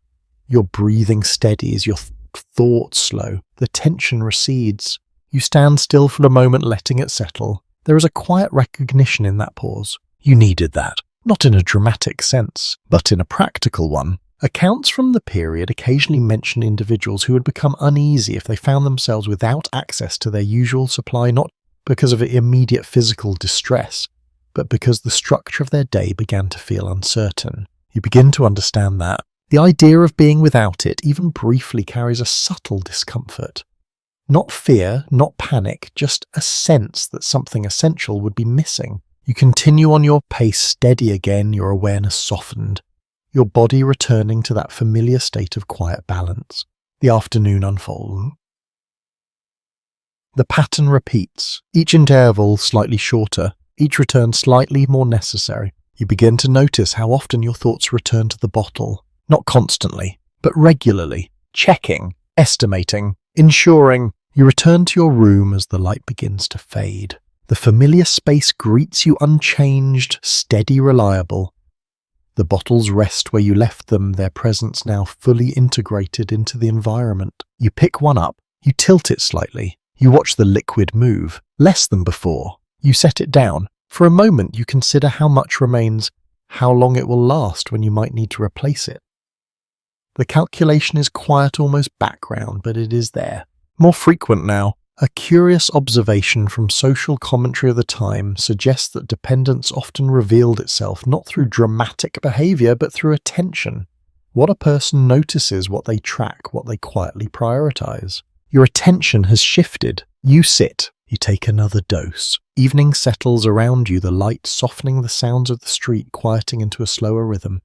A: Your breathing steadies, your thoughts slow. The tension recedes. You stand still for a moment, letting it settle. There is a quiet recognition in that pause. You needed that. Not in a dramatic sense, but in a practical one. Accounts from the period occasionally mention individuals who had become uneasy if they found themselves without access to their usual supply, not because of immediate physical distress, but because the structure of their day began to feel uncertain. You begin to understand that. The idea of being without it, even briefly, carries a subtle discomfort. Not fear, not panic, just a sense that something essential would be missing. You continue on your pace, steady again, your awareness softened, your body returning to that familiar state of quiet balance. The afternoon unfolds. The pattern repeats, each interval slightly shorter, each return slightly more necessary. You begin to notice how often your thoughts return to the bottle, not constantly, but regularly, checking, estimating, ensuring. You return to your room as the light begins to fade. The familiar space greets you unchanged, steady, reliable. The bottles rest where you left them, their presence now fully integrated into the environment. You pick one up, you tilt it slightly. You watch the liquid move, less than before. You set it down. For a moment you consider how much remains, how long it will last when you might need to replace it. The calculation is quiet, almost background, but it is there. More frequent now. A curious observation from social commentary of the time suggests that dependence often revealed itself not through dramatic behavior, but through attention. What a person notices, what they track, what they quietly prioritize. Your attention has shifted. You sit. You take another dose. Evening settles around you, the light softening the sounds of the street, quieting into a slower rhythm.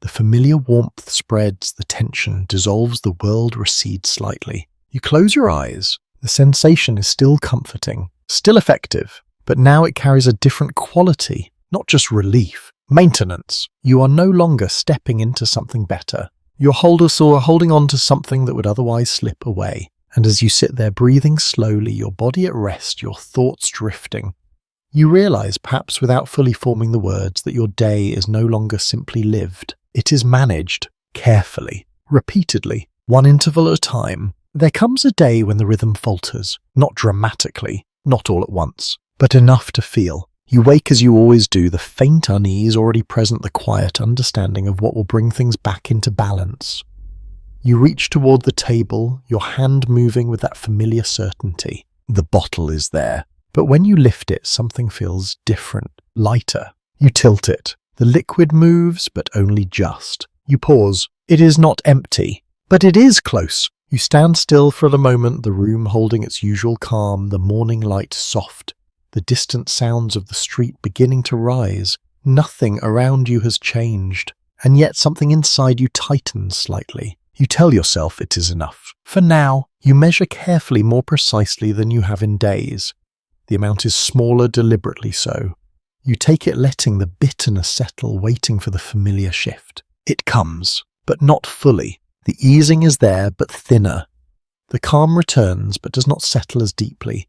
A: The familiar warmth spreads, the tension dissolves, the world recedes slightly. You close your eyes. The sensation is still comforting, still effective, but now it carries a different quality, not just relief, maintenance. You are no longer stepping into something better. You're holding on to something that would otherwise slip away. And as you sit there breathing slowly, your body at rest, your thoughts drifting, you realize, perhaps without fully forming the words, that your day is no longer simply lived. It is managed, carefully, repeatedly, one interval at a time. There comes a day when the rhythm falters, not dramatically, not all at once, but enough to feel. You wake as you always do, the faint unease already present, the quiet understanding of what will bring things back into balance. You reach toward the table, your hand moving with that familiar certainty. The bottle is there, but when you lift it, something feels different, lighter. You tilt it. The liquid moves, but only just. You pause. It is not empty, but it is close. You stand still for the moment, the room holding its usual calm, the morning light soft, the distant sounds of the street beginning to rise. Nothing around you has changed, and yet something inside you tightens slightly. You tell yourself it is enough. For now, you measure carefully, more precisely than you have in days. The amount is smaller, deliberately so. You take it, letting the bitterness settle, waiting for the familiar shift. It comes, but not fully. The easing is there, but thinner. The calm returns, but does not settle as deeply.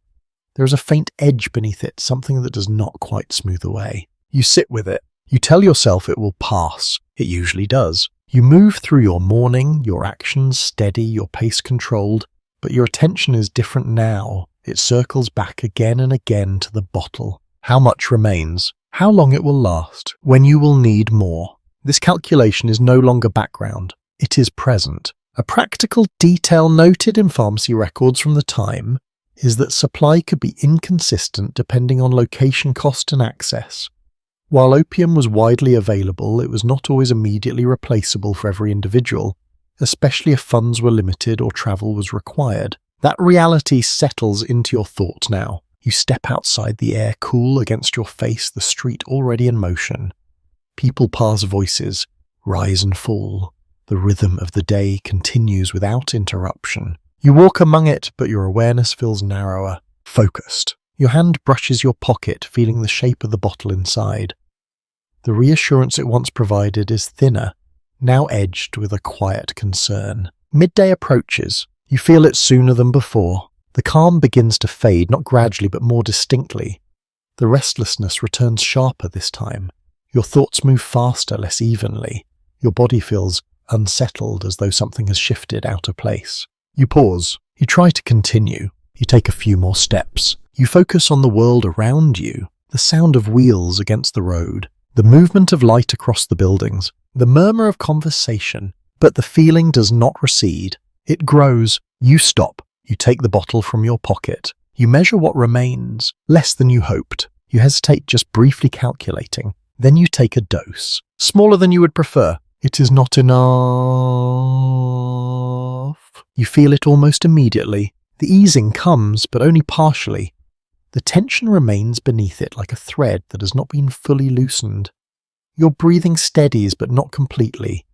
A: There is a faint edge beneath it, something that does not quite smooth away. You sit with it. You tell yourself it will pass. It usually does. You move through your morning, your actions steady, your pace controlled, but your attention is different now. It circles back again and again to the bottle. How much remains? How long it will last? When you will need more? This calculation is no longer background. It is present. A practical detail noted in pharmacy records from the time is that supply could be inconsistent depending on location, cost and access. While opium was widely available, it was not always immediately replaceable for every individual, especially if funds were limited or travel was required. That reality settles into your thoughts now. You step outside, the air cool against your face, the street already in motion. People pass, voices rise and fall. The rhythm of the day continues without interruption. You walk among it, but your awareness feels narrower, focused. Your hand brushes your pocket, feeling the shape of the bottle inside. The reassurance it once provided is thinner, now edged with a quiet concern. Midday approaches. You feel it sooner than before. The calm begins to fade, not gradually but more distinctly. The restlessness returns sharper this time. Your thoughts move faster, less evenly. Your body feels unsettled, as though something has shifted out of place. You pause. You try to continue. You take a few more steps. You focus on the world around you, the sound of wheels against the road, the movement of light across the buildings, the murmur of conversation, but the feeling does not recede. It grows. You stop. You take the bottle from your pocket. You measure what remains, less than you hoped. You hesitate, just briefly calculating. Then you take a dose, smaller than you would prefer. It is not enough. You feel it almost immediately. The easing comes, but only partially. The tension remains beneath it like a thread that has not been fully loosened. Your breathing steadies, but not completely.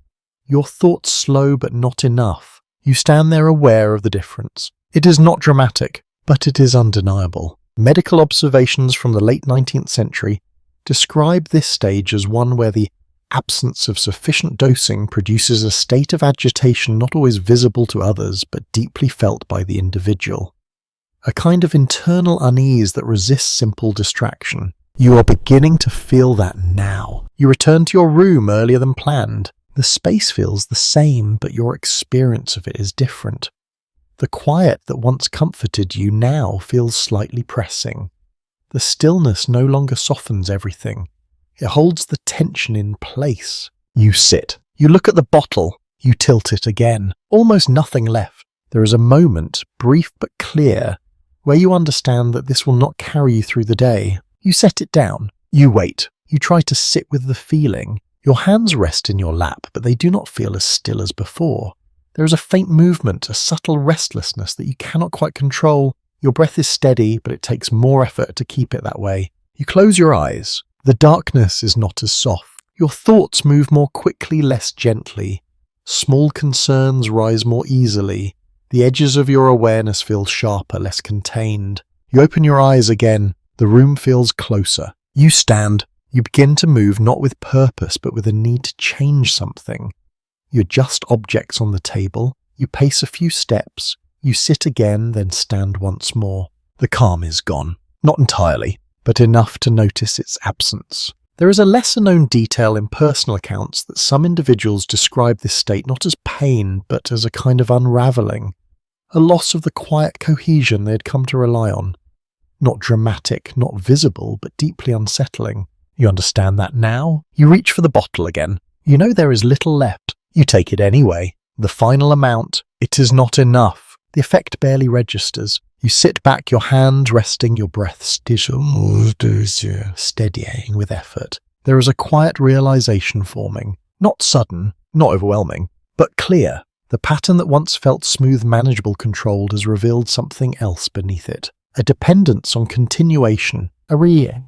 A: Your thoughts slow, but not enough. You stand there aware of the difference. It is not dramatic, but it is undeniable. Medical observations from the late 19th century describe this stage as one where the absence of sufficient dosing produces a state of agitation not always visible to others, but deeply felt by the individual. A kind of internal unease that resists simple distraction. You are beginning to feel that now. You return to your room earlier than planned. The space feels the same, but your experience of it is different. The quiet that once comforted you now feels slightly pressing. The stillness no longer softens everything. It holds the tension in place. You sit. You look at the bottle. You tilt it again. Almost nothing left. There is a moment, brief but clear, where you understand that this will not carry you through the day. You set it down. You wait. You try to sit with the feeling. Your hands rest in your lap, but they do not feel as still as before. There is a faint movement, a subtle restlessness that you cannot quite control. Your breath is steady, but it takes more effort to keep it that way. You close your eyes. The darkness is not as soft. Your thoughts move more quickly, less gently. Small concerns rise more easily. The edges of your awareness feel sharper, less contained. You open your eyes again. The room feels closer. You stand. You begin to move not with purpose, but with a need to change something. You adjust objects on the table. You pace a few steps. You sit again, then stand once more. The calm is gone. Not entirely, but enough to notice its absence. There is a lesser-known detail in personal accounts that some individuals describe this state not as pain, but as a kind of unravelling, a loss of the quiet cohesion they had come to rely on. Not dramatic, not visible, but deeply unsettling. You understand that now? You reach for the bottle again. You know there is little left. You take it anyway. The final amount. It is not enough. The effect barely registers. You sit back, your hand resting, your breath steadying with effort. There is a quiet realization forming. Not sudden, not overwhelming, but clear. The pattern that once felt smooth, manageable, controlled has revealed something else beneath it. A dependence on continuation. A reliance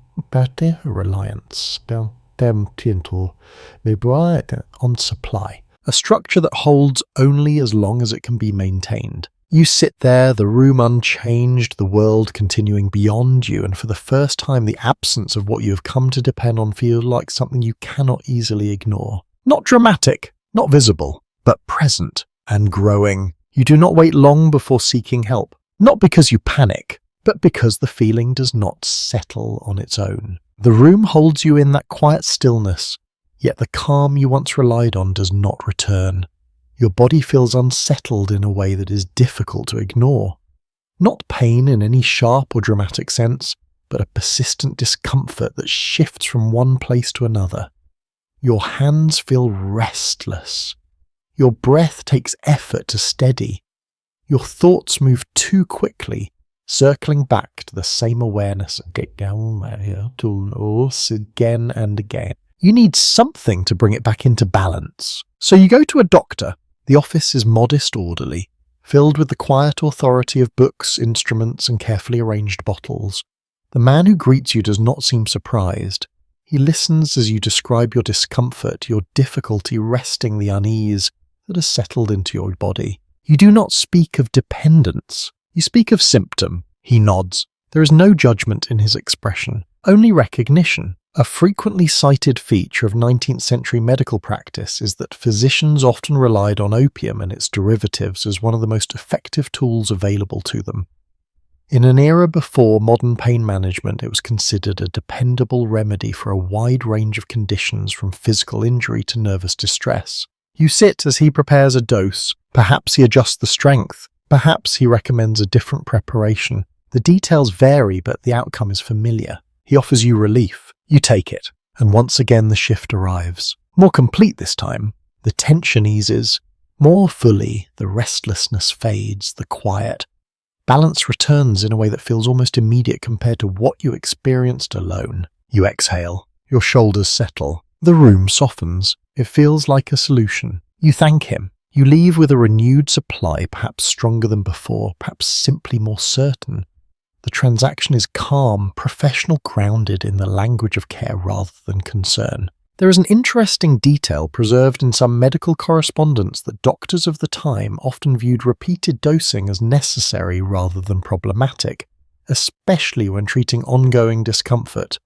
A: on supply. A structure that holds only as long as it can be maintained. You sit there, the room unchanged, the world continuing beyond you, and for the first time the absence of what you have come to depend on feels like something you cannot easily ignore. Not dramatic, not visible, but present and growing. You do not wait long before seeking help, not because you panic, but because the feeling does not settle on its own. The room holds you in that quiet stillness, yet the calm you once relied on does not return. Your body feels unsettled in a way that is difficult to ignore. Not pain in any sharp or dramatic sense, but a persistent discomfort that shifts from one place to another. Your hands feel restless. Your breath takes effort to steady. Your thoughts move too quickly, circling back to the same awareness again and again. You need something to bring it back into balance. So you go to a doctor. The office is modest, orderly, filled with the quiet authority of books, instruments, and carefully arranged bottles. The man who greets you does not seem surprised. He listens as you describe your discomfort, your difficulty resting the unease that has settled into your body. You do not speak of dependence. You speak of symptom. He nods. There is no judgment in his expression, only recognition. A frequently cited feature of 19th century medical practice is that physicians often relied on opium and its derivatives as one of the most effective tools available to them. In an era before modern pain management, it was considered a dependable remedy for a wide range of conditions from physical injury to nervous distress. You sit as he prepares a dose. Perhaps he adjusts the strength. Perhaps he recommends a different preparation. The details vary, but the outcome is familiar. He offers you relief. You take it, and once again the shift arrives. More complete this time. The tension eases. More fully, the restlessness fades, the quiet. Balance returns in a way that feels almost immediate compared to what you experienced alone. You exhale. Your shoulders settle. The room softens. It feels like a solution. You thank him. You leave with a renewed supply, perhaps stronger than before, perhaps simply more certain. The transaction is calm, professional, grounded in the language of care rather than concern. There is an interesting detail preserved in some medical correspondence that doctors of the time often viewed repeated dosing as necessary rather than problematic, especially when treating ongoing discomfort.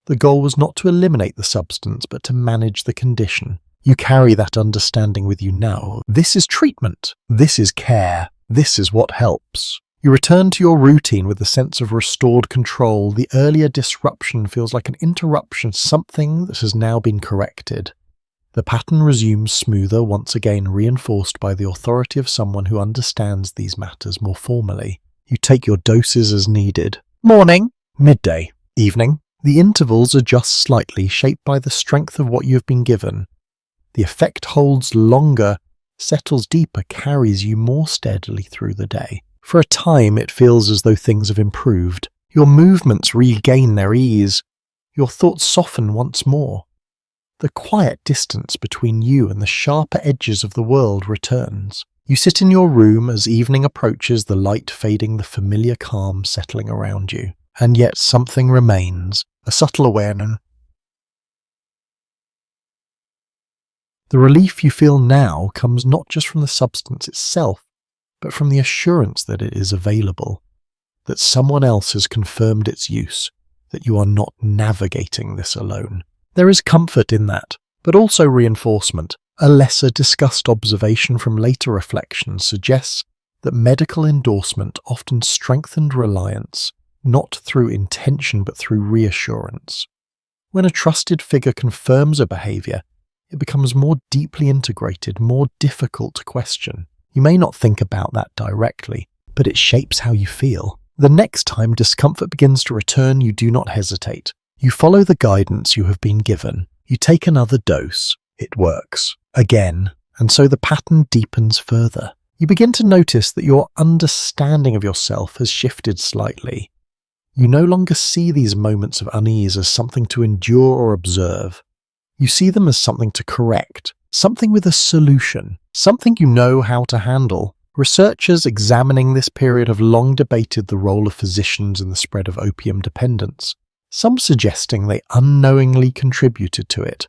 A: The goal was not to eliminate the substance, but to manage the condition. You carry that understanding with you now. This is treatment. This is care. This is what helps. You return to your routine with a sense of restored control. The earlier disruption feels like an interruption, something that has now been corrected. The pattern resumes smoother, once again reinforced by the authority of someone who understands these matters more formally. You take your doses as needed. Morning, midday, evening. The intervals adjust slightly, shaped by the strength of what you have been given. The effect holds longer, settles deeper, carries you more steadily through the day. For a time, it feels as though things have improved. Your movements regain their ease. Your thoughts soften once more. The quiet distance between you and the sharper edges of the world returns. You sit in your room as evening approaches, the light fading, the familiar calm settling around you. And yet something remains, a subtle awareness. The relief you feel now comes not just from the substance itself, but from the assurance that it is available, that someone else has confirmed its use, that you are not navigating this alone. There is comfort in that, but also reinforcement. A lesser discussed observation from later reflections suggests that medical endorsement often strengthened reliance, not through intention but through reassurance. When a trusted figure confirms a behavior, it becomes more deeply integrated, more difficult to question. You may not think about that directly, but it shapes how you feel. The next time discomfort begins to return, you do not hesitate. You follow the guidance you have been given. You take another dose. It works. Again. And so the pattern deepens further. You begin to notice that your understanding of yourself has shifted slightly. You no longer see these moments of unease as something to endure or observe. You see them as something to correct, something with a solution, something you know how to handle. Researchers examining this period have long debated the role of physicians in the spread of opium dependence, some suggesting they unknowingly contributed to it,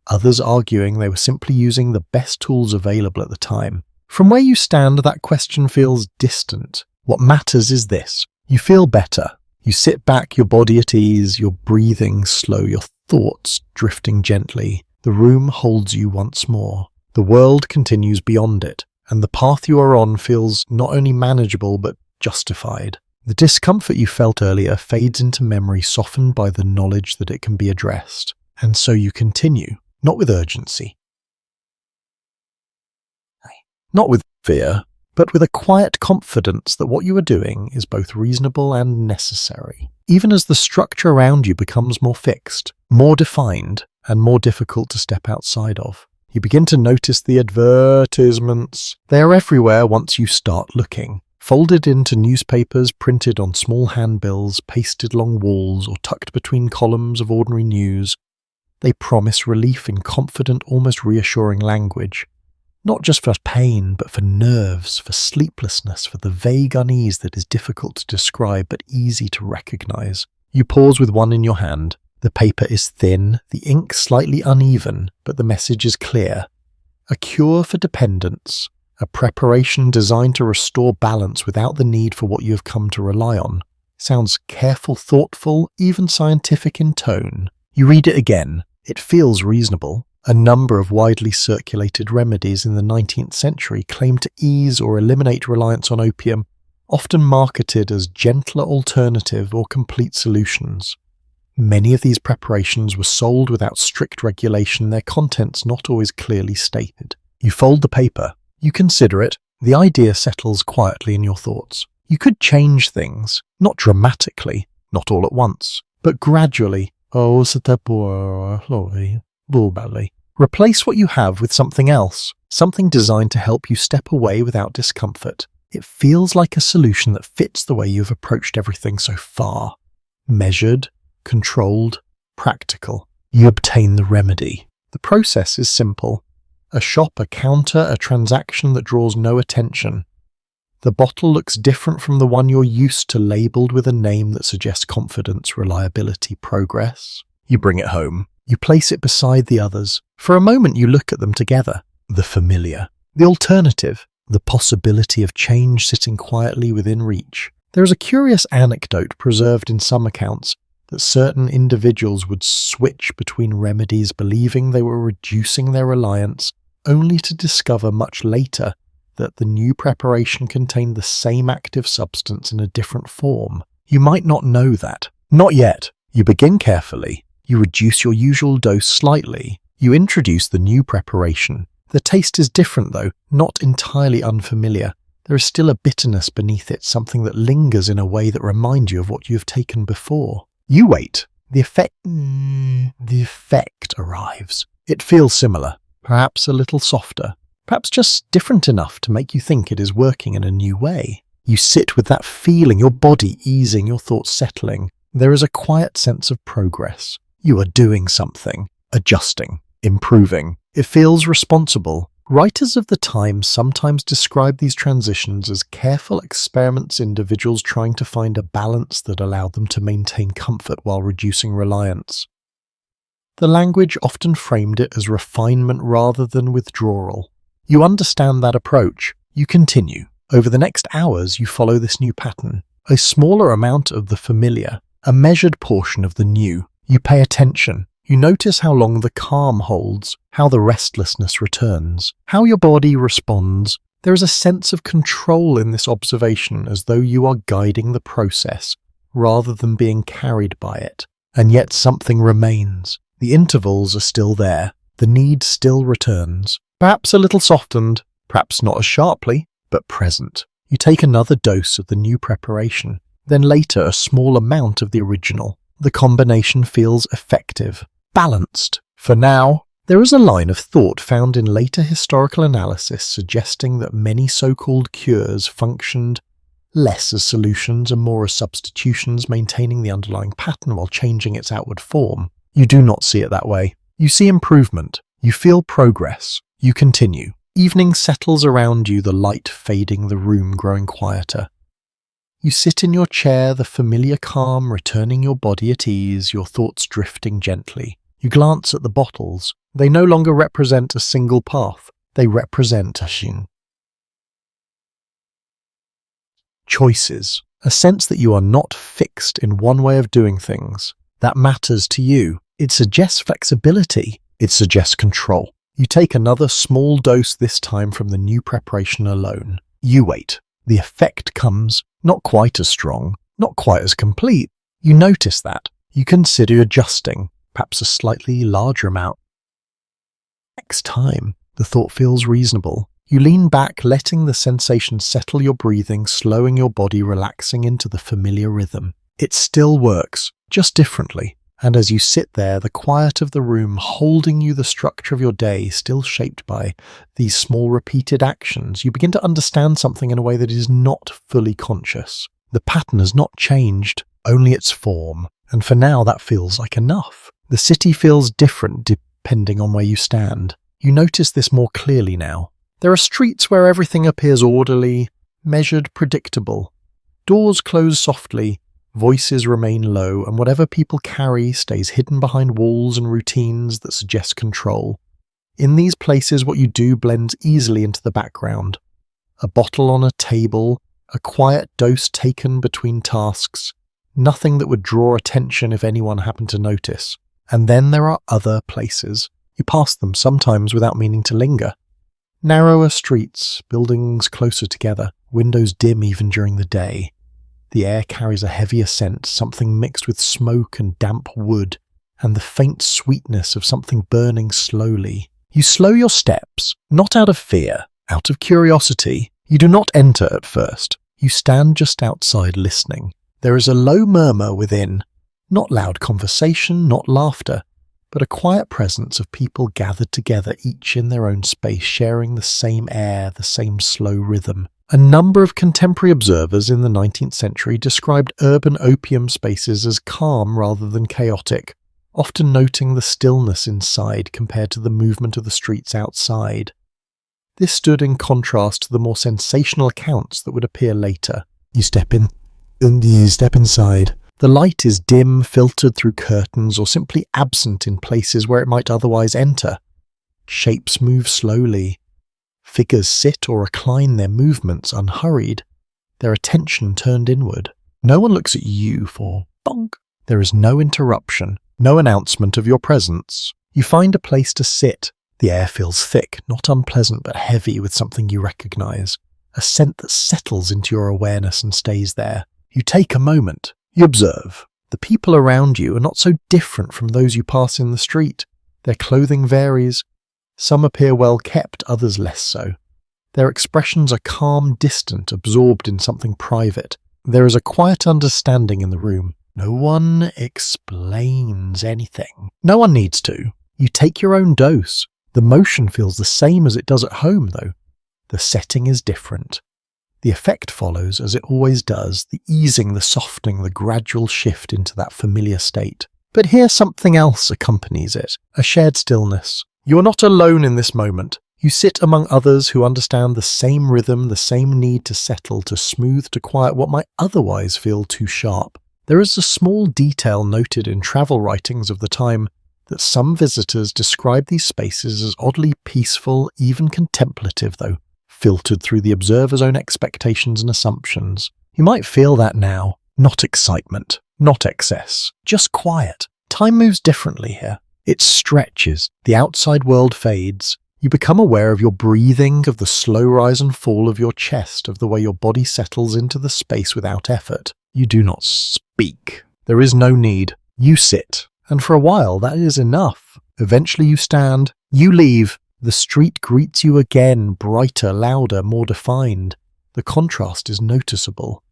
A: others arguing they were simply using the best tools available at the time. From where you stand, that question feels distant. What matters is this: you feel better. You sit back, your body at ease, your breathing slow, your thoughts drifting gently. The room holds you once more. The world continues beyond it, and the path you are on feels not only manageable but justified. The discomfort you felt earlier fades into memory, softened by the knowledge that it can be addressed. And so you continue, not with urgency, not with fear, but with a quiet confidence that what you are doing is both reasonable and necessary. Even as the structure around you becomes more fixed, more defined, and more difficult to step outside of, you begin to notice the advertisements. They are everywhere once you start looking, folded into newspapers, printed on small handbills, pasted along walls, or tucked between columns of ordinary news. They promise relief in confident, almost reassuring language. Not just for pain, but for nerves, for sleeplessness, for the vague unease that is difficult to describe but easy to recognize. You pause with one in your hand. The paper is thin, the ink slightly uneven, but the message is clear. A cure for dependence, a preparation designed to restore balance without the need for what you have come to rely on. Sounds careful, thoughtful, even scientific in tone. You read it again. It feels reasonable. A number of widely circulated remedies in the 19th century claimed to ease or eliminate reliance on opium, often marketed as gentler alternative or complete solutions. Many of these preparations were sold without strict regulation, their contents not always clearly stated. You fold the paper, you consider it, the idea settles quietly in your thoughts. You could change things, not dramatically, not all at once, but gradually. Replace what you have with something else, something designed to help you step away without discomfort. It feels like a solution that fits the way you've approached everything so far. Measured, controlled, practical. You obtain the remedy. The process is simple. A shop, a counter, a transaction that draws no attention. The bottle looks different from the one you're used to, labelled with a name that suggests confidence, reliability, progress. You bring it home. You place it beside the others. For a moment you look at them together. The familiar. The alternative. The possibility of change sitting quietly within reach. There is a curious anecdote preserved in some accounts that certain individuals would switch between remedies believing they were reducing their reliance, only to discover much later that the new preparation contained the same active substance in a different form. You might not know that. Not yet. You begin carefully. You reduce your usual dose slightly. You introduce the new preparation. The taste is different though, not entirely unfamiliar. There is still a bitterness beneath it, something that lingers in a way that reminds you of what you have taken before. You wait. The effect arrives. It feels similar, perhaps a little softer, perhaps just different enough to make you think it is working in a new way. You sit with that feeling, your body easing, your thoughts settling. There is a quiet sense of progress. You are doing something, adjusting, improving. It feels responsible. Writers of the time sometimes describe these transitions as careful experiments, individuals trying to find a balance that allowed them to maintain comfort while reducing reliance. The language often framed it as refinement rather than withdrawal. You understand that approach. You continue. Over the next hours, you follow this new pattern. A smaller amount of the familiar, a measured portion of the new. You pay attention. You notice how long the calm holds, how the restlessness returns, how your body responds. There is a sense of control in this observation, as though you are guiding the process, rather than being carried by it. and yet something remains. The intervals are still there. The need still returns. Perhaps a little softened, perhaps not as sharply, but present. You take another dose of the new preparation, then later a small amount of the original. The combination feels effective, balanced. For now, there is a line of thought found in later historical analysis suggesting that many so-called cures functioned less as solutions and more as substitutions, maintaining the underlying pattern while changing its outward form. You do not see it that way. You see improvement. You feel progress. You continue. Evening settles around you, the light fading, the room growing quieter. You sit in your chair, the familiar calm returning, your body at ease, your thoughts drifting gently. You glance at the bottles. They no longer represent a single path. They represent choices, a sense that you are not fixed in one way of doing things. That matters to you. It suggests flexibility. It suggests control. You take another small dose, this time from the new preparation alone. You wait. The effect comes, not quite as strong, not quite as complete. You notice that. You consider adjusting, perhaps a slightly larger amount. Next time, the thought feels reasonable. You lean back, letting the sensation settle your breathing, slowing your body, relaxing into the familiar rhythm. It still works, just differently. And as you sit there, the quiet of the room holding you, the structure of your day still shaped by these small repeated actions, you begin to understand something in a way that is not fully conscious. The pattern has not changed, only its form. And for now, that feels like enough. The city feels different depending on where you stand. You notice this more clearly now. There are streets where everything appears orderly, measured, predictable. Doors close softly. Voices remain low, and whatever people carry stays hidden behind walls and routines that suggest control. In these places, what you do blends easily into the background. A bottle on a table, a quiet dose taken between tasks, nothing that would draw attention if anyone happened to notice. And then there are other places. You pass them sometimes without meaning to linger. Narrower streets, buildings closer together, windows dim even during the day. The air carries a heavier scent, something mixed with smoke and damp wood, and the faint sweetness of something burning slowly. You slow your steps, not out of fear, out of curiosity. You do not enter at first. You stand just outside listening. There is a low murmur within, not loud conversation, not laughter, but a quiet presence of people gathered together, each in their own space, sharing the same air, the same slow rhythm. A number of contemporary observers in the 19th century described urban opium spaces as calm rather than chaotic, often noting the stillness inside compared to the movement of the streets outside. This stood in contrast to the more sensational accounts that would appear later. You step inside. The light is dim, filtered through curtains, or simply absent in places where it might otherwise enter. Shapes move slowly. Figures sit or recline, their movements unhurried, their attention turned inward. No one looks at you for bonk. There is no interruption, no announcement of your presence. You find a place to sit. The air feels thick, not unpleasant but heavy with something you recognize, a scent that settles into your awareness and stays there. You take a moment. You observe. The people around you are not so different from those you pass in the street. Their clothing varies. Some appear well kept, others less so. Their expressions are calm, distant, absorbed in something private. There is a quiet understanding in the room. No one explains anything. No one needs to. You take your own dose. The motion feels the same as it does at home, though. The setting is different. The effect follows, as it always does, the easing, the softening, the gradual shift into that familiar state. But here something else accompanies it, a shared stillness. You are not alone in this moment. You sit among others who understand the same rhythm, the same need to settle, to smooth, to quiet what might otherwise feel too sharp. There is a small detail noted in travel writings of the time that some visitors describe these spaces as oddly peaceful, even contemplative though, filtered through the observer's own expectations and assumptions. You might feel that now. Not excitement, not excess, just quiet. Time moves differently here. It stretches, the outside world fades. You become aware of your breathing, of the slow rise and fall of your chest, of the way your body settles into the space without effort. You do not speak. There is no need. You sit, and for a while that is enough. Eventually you stand, you leave. The street greets you again, brighter, louder, more defined. The contrast is noticeable.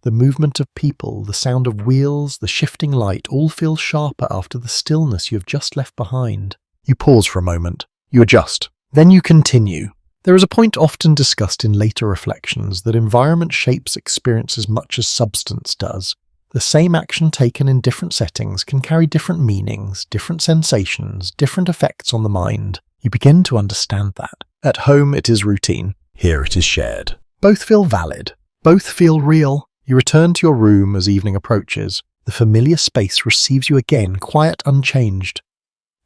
A: The movement of people, the sound of wheels, the shifting light all feel sharper after the stillness you have just left behind. You pause for a moment. You adjust. Then you continue. There is a point often discussed in later reflections that environment shapes experience as much as substance does. The same action taken in different settings can carry different meanings, different sensations, different effects on the mind. You begin to understand that. At home it is routine. Here it is shared. Both feel valid. Both feel real. You return to your room as evening approaches. The familiar space receives you again, quiet, unchanged.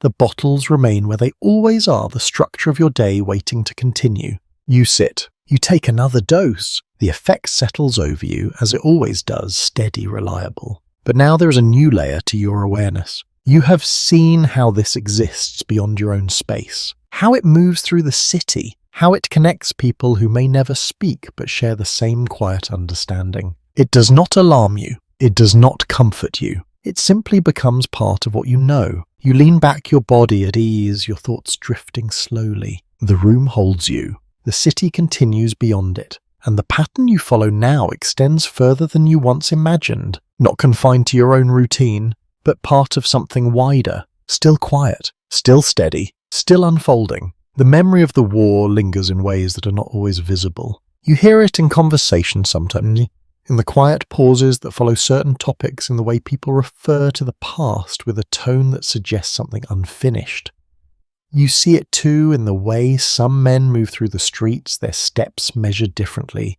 A: The bottles remain where they always are, the structure of your day waiting to continue. You sit. You take another dose. The effect settles over you, as it always does, steady, reliable. But now there is a new layer to your awareness. You have seen how this exists beyond your own space, how it moves through the city, how it connects people who may never speak but share the same quiet understanding. It does not alarm you. It does not comfort you. It simply becomes part of what you know. You lean back, your body at ease, your thoughts drifting slowly. The room holds you. The city continues beyond it. And the pattern you follow now extends further than you once imagined, not confined to your own routine, but part of something wider, still quiet, still steady, still unfolding. The memory of the war lingers in ways that are not always visible. You hear it in conversation sometimes, in the quiet pauses that follow certain topics, in the way people refer to the past with a tone that suggests something unfinished. You see it too in the way some men move through the streets, their steps measured differently,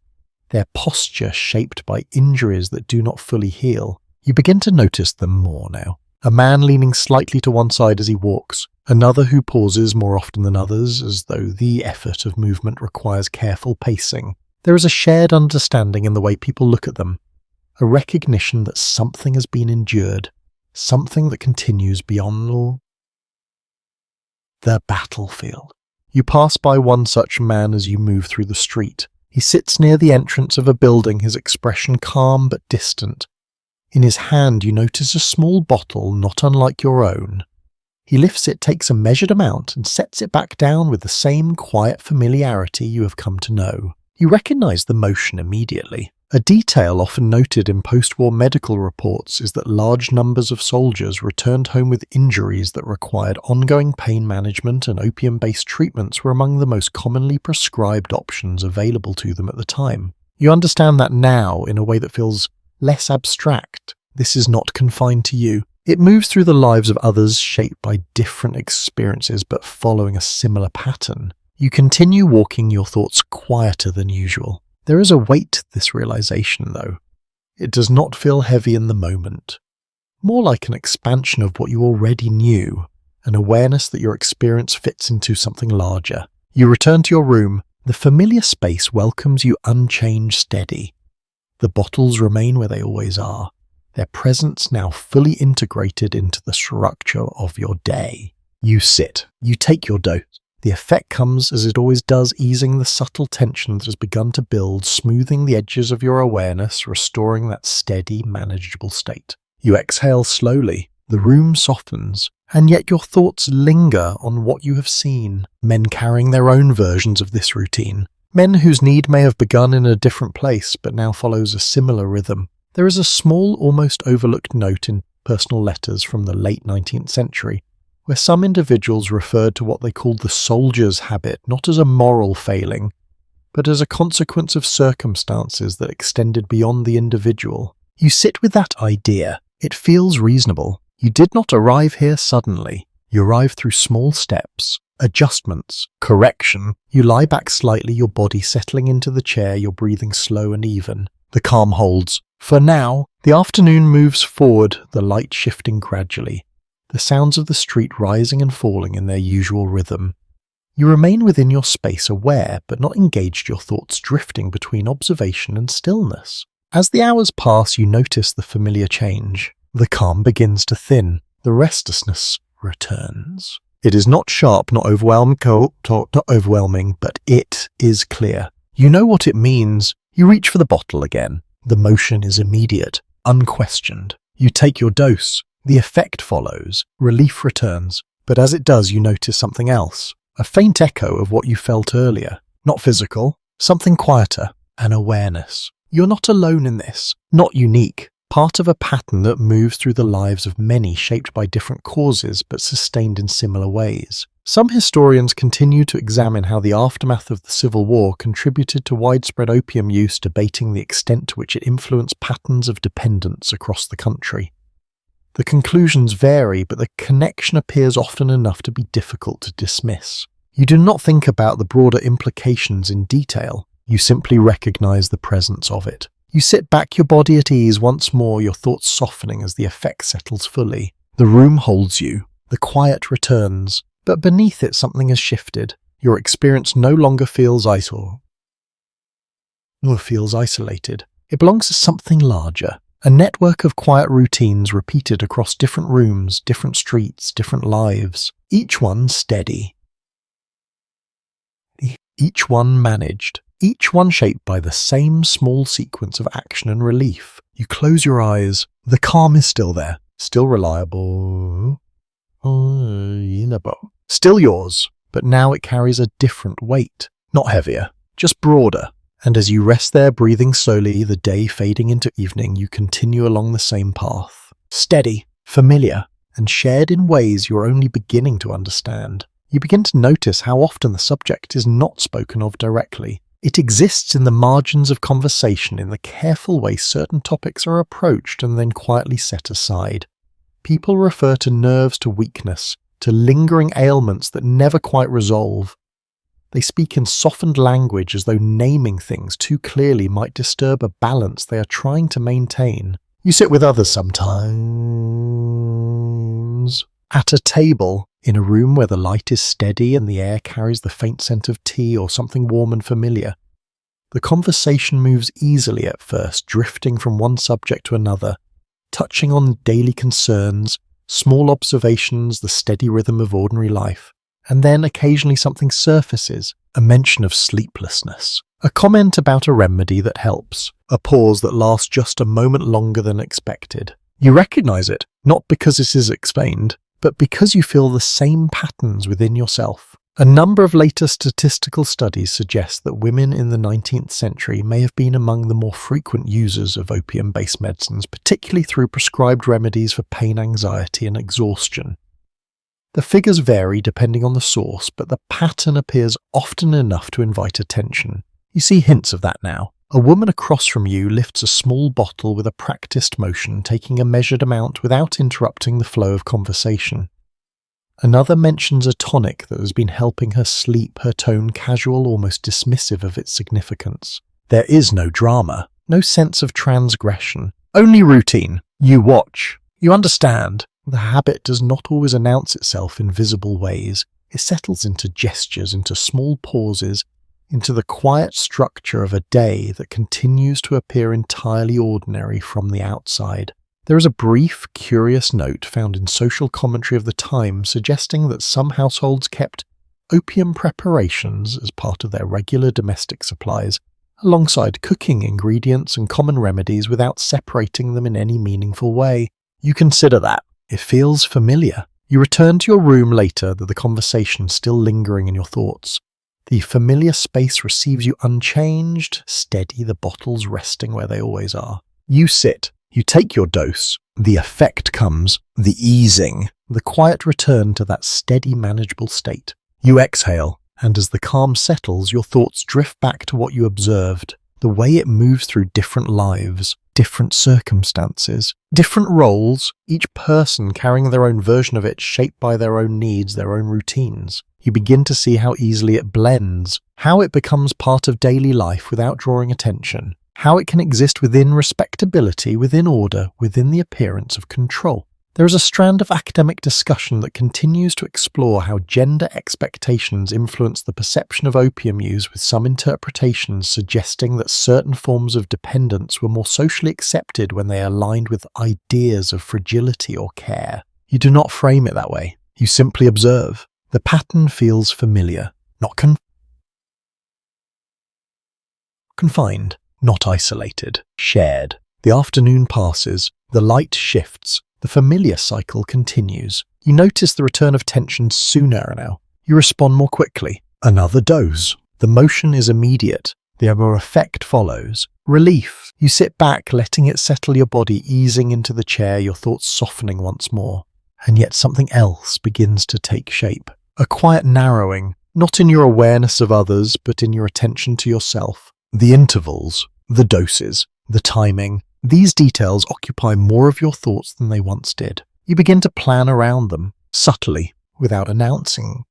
A: their posture shaped by injuries that do not fully heal. You begin to notice them more now. A man leaning slightly to one side as he walks, another who pauses more often than others, as though the effort of movement requires careful pacing. There is a shared understanding in the way people look at them, a recognition that something has been endured, something that continues beyond the battlefield. You pass by one such man as you move through the street. He sits near the entrance of a building, his expression calm but distant. In his hand you notice a small bottle not unlike your own. He lifts it, takes a measured amount, and sets it back down with the same quiet familiarity you have come to know. You recognize the motion immediately. A detail often noted in post-war medical reports is that large numbers of soldiers returned home with injuries that required ongoing pain management, and opium-based treatments were among the most commonly prescribed options available to them at the time. You understand that now in a way that feels less abstract. This is not confined to you. It moves through the lives of others, shaped by different experiences but following a similar pattern. You continue walking, your thoughts quieter than usual. There is a weight to this realization, though. It does not feel heavy in the moment. More like an expansion of what you already knew, an awareness that your experience fits into something larger. You return to your room. The familiar space welcomes you unchanged, steady. The bottles remain where they always are, their presence now fully integrated into the structure of your day. You sit. You take your dose. The effect comes as it always does, easing the subtle tension that has begun to build, smoothing the edges of your awareness, restoring that steady, manageable state. You exhale slowly. The room softens, and yet your thoughts linger on what you have seen. Men carrying their own versions of this routine. Men whose need may have begun in a different place, but now follows a similar rhythm. There is a small, almost overlooked note in personal letters from the late 19th century, where some individuals referred to what they called the soldier's habit, not as a moral failing, but as a consequence of circumstances that extended beyond the individual. You sit with that idea. It feels reasonable. You did not arrive here suddenly. You arrive through small steps, adjustments, correction. You lie back slightly, your body settling into the chair, your breathing slow and even. The calm holds. For now, the afternoon moves forward, the light shifting gradually, the sounds of the street rising and falling in their usual rhythm. You remain within your space, aware but not engaged, your thoughts drifting between observation and stillness. As the hours pass, you notice the familiar change. The calm begins to thin. The restlessness returns. It is not sharp, not overwhelming, but it is clear. You know what it means. You reach for the bottle again. The motion is immediate, unquestioned. You take your dose. The effect follows, relief returns, but as it does, you notice something else. A faint echo of what you felt earlier. Not physical, something quieter, an awareness. You're not alone in this, not unique, part of a pattern that moves through the lives of many, shaped by different causes but sustained in similar ways. Some historians continue to examine how the aftermath of the Civil War contributed to widespread opium use, debating the extent to which it influenced patterns of dependence across the country. The conclusions vary, but the connection appears often enough to be difficult to dismiss. You do not think about the broader implications in detail, you simply recognize the presence of it. You sit back, your body at ease once more, your thoughts softening as the effect settles fully. The room holds you, the quiet returns, but beneath it something has shifted. Your experience no longer feels isolated. It belongs to something larger, a network of quiet routines repeated across different rooms, different streets, different lives, each one steady, each one managed. Each one shaped by the same small sequence of action and relief. You close your eyes. The calm is still there, still reliable, still yours, but now it carries a different weight. Not heavier, just broader. And as you rest there, breathing slowly, the day fading into evening, you continue along the same path. Steady, familiar, and shared in ways you're only beginning to understand. You begin to notice how often the subject is not spoken of directly. It exists in the margins of conversation, in the careful way certain topics are approached and then quietly set aside. People refer to nerves, to weakness, to lingering ailments that never quite resolve. They speak in softened language as though naming things too clearly might disturb a balance they are trying to maintain. You sit with others sometimes, at a table, in a room where the light is steady and the air carries the faint scent of tea or something warm and familiar. The conversation moves easily at first, drifting from one subject to another, touching on daily concerns, small observations, the steady rhythm of ordinary life. And then occasionally something surfaces, a mention of sleeplessness, a comment about a remedy that helps, a pause that lasts just a moment longer than expected. You recognize it, not because it is explained, but because you feel the same patterns within yourself. A number of later statistical studies suggest that women in the 19th century may have been among the more frequent users of opium-based medicines, particularly through prescribed remedies for pain, anxiety, and exhaustion. The figures vary depending on the source, but the pattern appears often enough to invite attention. You see hints of that now. A woman across from you lifts a small bottle with a practiced motion, taking a measured amount without interrupting the flow of conversation. Another mentions a tonic that has been helping her sleep, her tone casual, almost dismissive of its significance. There is no drama, no sense of transgression, only routine. You watch. You understand. The habit does not always announce itself in visible ways. It settles into gestures, into small pauses, into the quiet structure of a day that continues to appear entirely ordinary from the outside. There is a brief, curious note found in social commentary of the time suggesting that some households kept opium preparations as part of their regular domestic supplies, alongside cooking ingredients and common remedies without separating them in any meaningful way. You consider that. It feels familiar. You return to your room later, the conversation still lingering in your thoughts. The familiar space receives you unchanged, steady, the bottles resting where they always are. You sit, you take your dose, the effect comes, the easing, the quiet return to that steady, manageable state. You exhale, and as the calm settles, your thoughts drift back to what you observed, the way it moves through different lives, different circumstances, different roles, each person carrying their own version of it, shaped by their own needs, their own routines. You begin to see how easily it blends, how it becomes part of daily life without drawing attention, how it can exist within respectability, within order, within the appearance of control. There is a strand of academic discussion that continues to explore how gender expectations influence the perception of opium use, with some interpretations suggesting that certain forms of dependence were more socially accepted when they aligned with ideas of fragility or care. You do not frame it that way. You simply observe. The pattern feels familiar, not confined, not isolated, shared. The afternoon passes, the light shifts, The familiar cycle continues. You notice the return of tension sooner now. You respond more quickly. Another dose. The motion is immediate. The other effect follows. Relief. You sit back, letting it settle your body, easing into the chair, your thoughts softening once more. And yet something else begins to take shape. A quiet narrowing, not in your awareness of others, but in your attention to yourself. The intervals, the doses, the timing, these details occupy more of your thoughts than they once did. You begin to plan around them, subtly, without announcing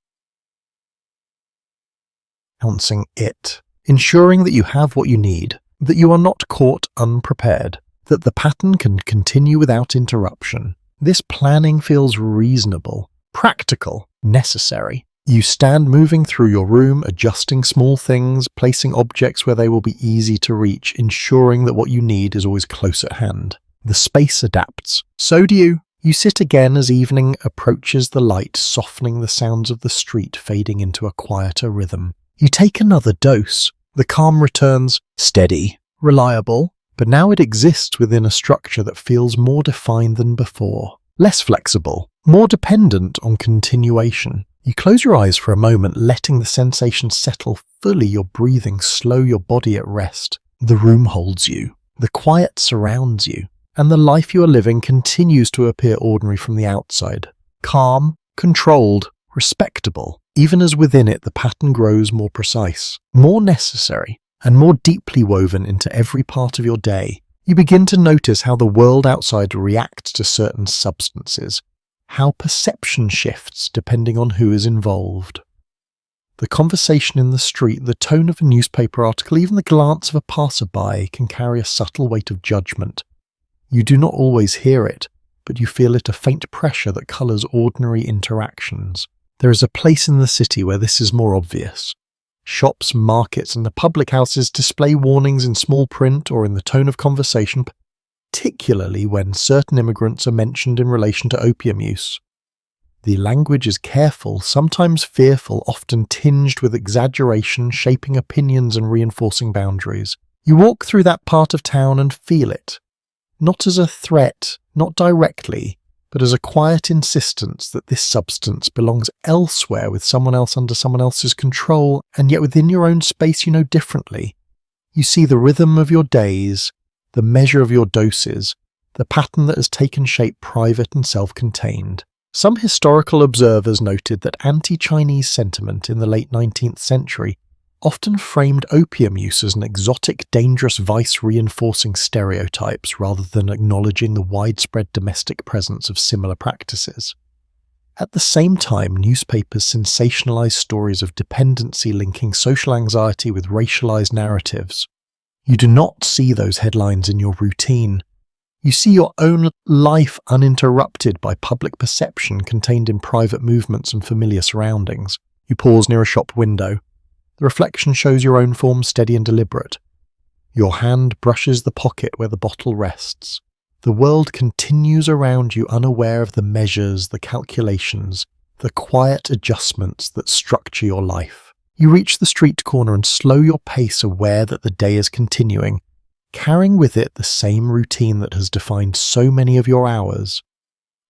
A: it, ensuring that you have what you need, that you are not caught unprepared, that the pattern can continue without interruption. This planning feels reasonable, practical, necessary. You stand moving through your room, adjusting small things, placing objects where they will be easy to reach, ensuring that what you need is always close at hand. The space adapts. So do you. You sit again as evening approaches, the light softening the sounds of the street, fading into a quieter rhythm. You take another dose. The calm returns, steady, reliable, but now it exists within a structure that feels more defined than before. Less flexible, more dependent on continuation. You close your eyes for a moment, letting the sensation settle fully, your breathing slow, your body at rest. The room holds you. The quiet surrounds you. And the life you are living continues to appear ordinary from the outside. Calm, controlled, respectable, even as within it the pattern grows more precise, more necessary, and more deeply woven into every part of your day. You begin to notice how the world outside reacts to certain substances, how perception shifts depending on who is involved. The conversation in the street, the tone of a newspaper article, even the glance of a passerby can carry a subtle weight of judgment. You do not always hear it, but you feel it, a faint pressure that colours ordinary interactions. There is a place in the city where this is more obvious. Shops, markets, and the public houses display warnings in small print or in the tone of conversation, particularly when certain immigrants are mentioned in relation to opium use. The language is careful, sometimes fearful, often tinged with exaggeration, shaping opinions and reinforcing boundaries. You walk through that part of town and feel it. Not as a threat, not directly, but as a quiet insistence that this substance belongs elsewhere with someone else under someone else's control, and yet within your own space you know differently. You see the rhythm of your days, the measure of your doses, the pattern that has taken shape private and self-contained. Some historical observers noted that anti-Chinese sentiment in the late 19th century often framed opium use as an exotic, dangerous vice reinforcing stereotypes rather than acknowledging the widespread domestic presence of similar practices. At the same time, newspapers sensationalized stories of dependency linking social anxiety with racialized narratives. You do not see those headlines in your routine. You see your own life uninterrupted by public perception contained in private movements and familiar surroundings. You pause near a shop window. The reflection shows your own form steady and deliberate. Your hand brushes the pocket where the bottle rests. The world continues around you, unaware of the measures, the calculations, the quiet adjustments that structure your life. You reach the street corner and slow your pace, aware that the day is continuing, carrying with it the same routine that has defined so many of your hours.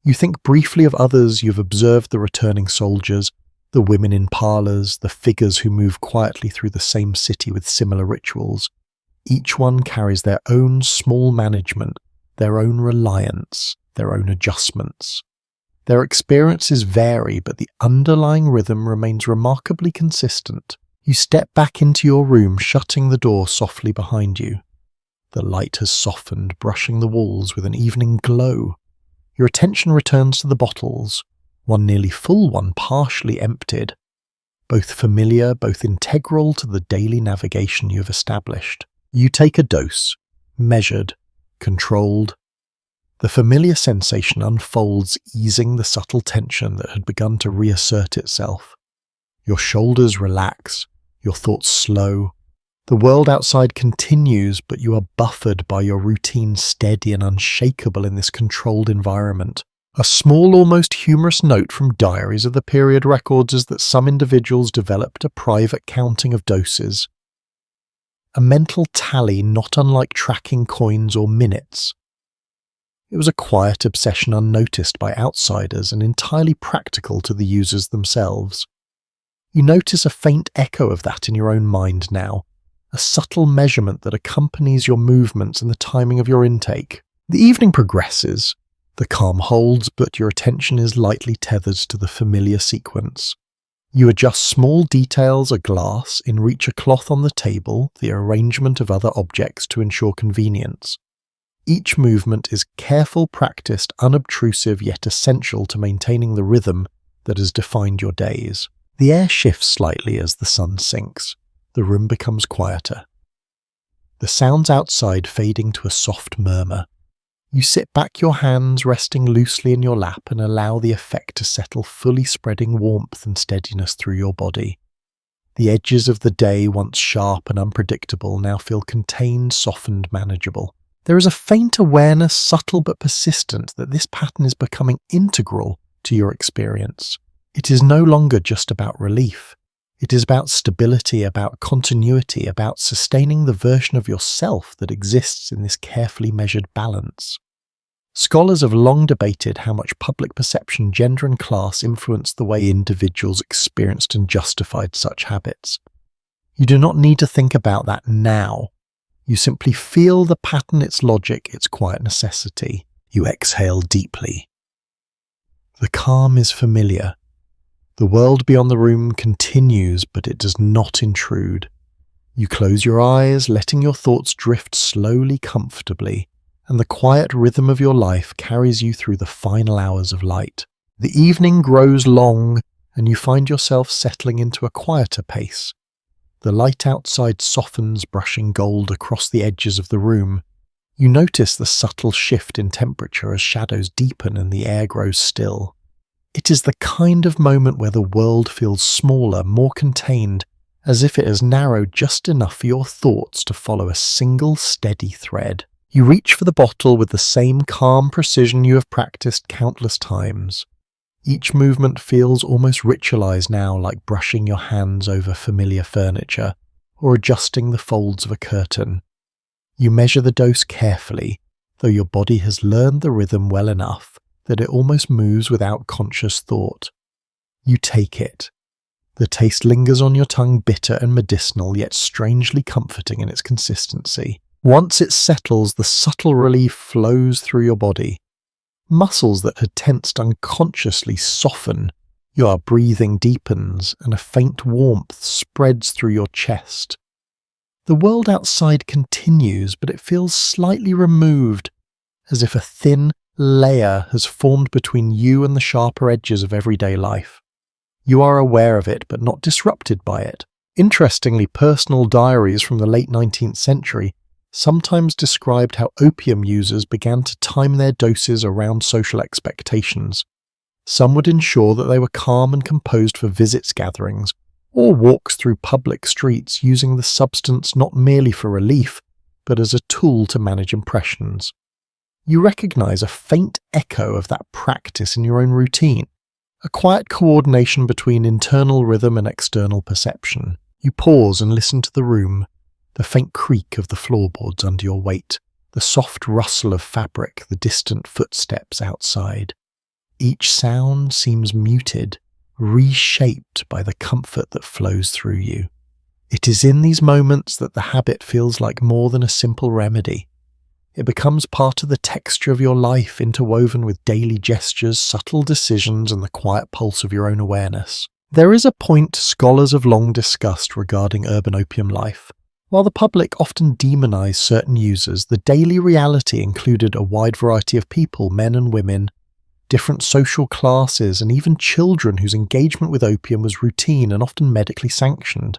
A: You think briefly of others. You've observed the returning soldiers, the women in parlours, the figures who move quietly through the same city with similar rituals. Each one carries their own small management, their own reliance, their own adjustments. Their experiences vary, but the underlying rhythm remains remarkably consistent. You step back into your room, shutting the door softly behind you. The light has softened, brushing the walls with an evening glow. Your attention returns to the bottles, one nearly full, one partially emptied, both familiar, both integral to the daily navigation you have established. You take a dose, measured, controlled. The familiar sensation unfolds, easing the subtle tension that had begun to reassert itself. Your shoulders relax, your thoughts slow. The world outside continues, but you are buffered by your routine, steady and unshakable in this controlled environment. A small, almost humorous note from diaries of the period records is that some individuals developed a private counting of doses. A mental tally not unlike tracking coins or minutes. It was a quiet obsession unnoticed by outsiders and entirely practical to the users themselves. You notice a faint echo of that in your own mind now, a subtle measurement that accompanies your movements and the timing of your intake. The evening progresses. The calm holds, but your attention is lightly tethered to the familiar sequence. You adjust small details, a glass, in reach a cloth on the table, the arrangement of other objects to ensure convenience. Each movement is careful, practiced, unobtrusive, yet essential to maintaining the rhythm that has defined your days. The air shifts slightly as the sun sinks. The room becomes quieter. The sounds outside fading to a soft murmur. You sit back, your hands resting loosely in your lap, and allow the effect to settle, fully spreading warmth and steadiness through your body. The edges of the day, once sharp and unpredictable, now feel contained, softened, manageable. There is a faint awareness, subtle but persistent, that this pattern is becoming integral to your experience. It is no longer just about relief. It is about stability, about continuity, about sustaining the version of yourself that exists in this carefully measured balance. Scholars have long debated how much public perception, gender and class influence the way individuals experienced and justified such habits. You do not need to think about that now. You simply feel the pattern, its logic, its quiet necessity. You exhale deeply. The calm is familiar. The world beyond the room continues, but it does not intrude. You close your eyes, letting your thoughts drift slowly, comfortably, and the quiet rhythm of your life carries you through the final hours of light. The evening grows long, and you find yourself settling into a quieter pace. The light outside softens, brushing gold across the edges of the room. You notice the subtle shift in temperature as shadows deepen and the air grows still. It is the kind of moment where the world feels smaller, more contained, as if it has narrowed just enough for your thoughts to follow a single steady thread. You reach for the bottle with the same calm precision you have practiced countless times. Each movement feels almost ritualized now, like brushing your hands over familiar furniture or adjusting the folds of a curtain. You measure the dose carefully, though your body has learned the rhythm well enough that it almost moves without conscious thought. You take it. The taste lingers on your tongue, bitter and medicinal, yet strangely comforting in its consistency. Once it settles, the subtle relief flows through your body. Muscles that had tensed unconsciously soften. Your breathing deepens, and a faint warmth spreads through your chest. The world outside continues, but it feels slightly removed, as if a thin layer has formed between you and the sharper edges of everyday life. You are aware of it, but not disrupted by it. Interestingly, personal diaries from the late 19th century sometimes described how opium users began to time their doses around social expectations. Some would ensure that they were calm and composed for visits, gatherings, or walks through public streets, using the substance not merely for relief, but as a tool to manage impressions. You recognize a faint echo of that practice in your own routine, a quiet coordination between internal rhythm and external perception. You pause and listen to the room, the faint creak of the floorboards under your weight, the soft rustle of fabric, the distant footsteps outside. Each sound seems muted, reshaped by the comfort that flows through you. It is in these moments that the habit feels like more than a simple remedy. It becomes part of the texture of your life, interwoven with daily gestures, subtle decisions, and the quiet pulse of your own awareness. There is a point scholars have long discussed regarding urban opium life. While the public often demonized certain users, the daily reality included a wide variety of people, men and women, different social classes, and even children whose engagement with opium was routine and often medically sanctioned.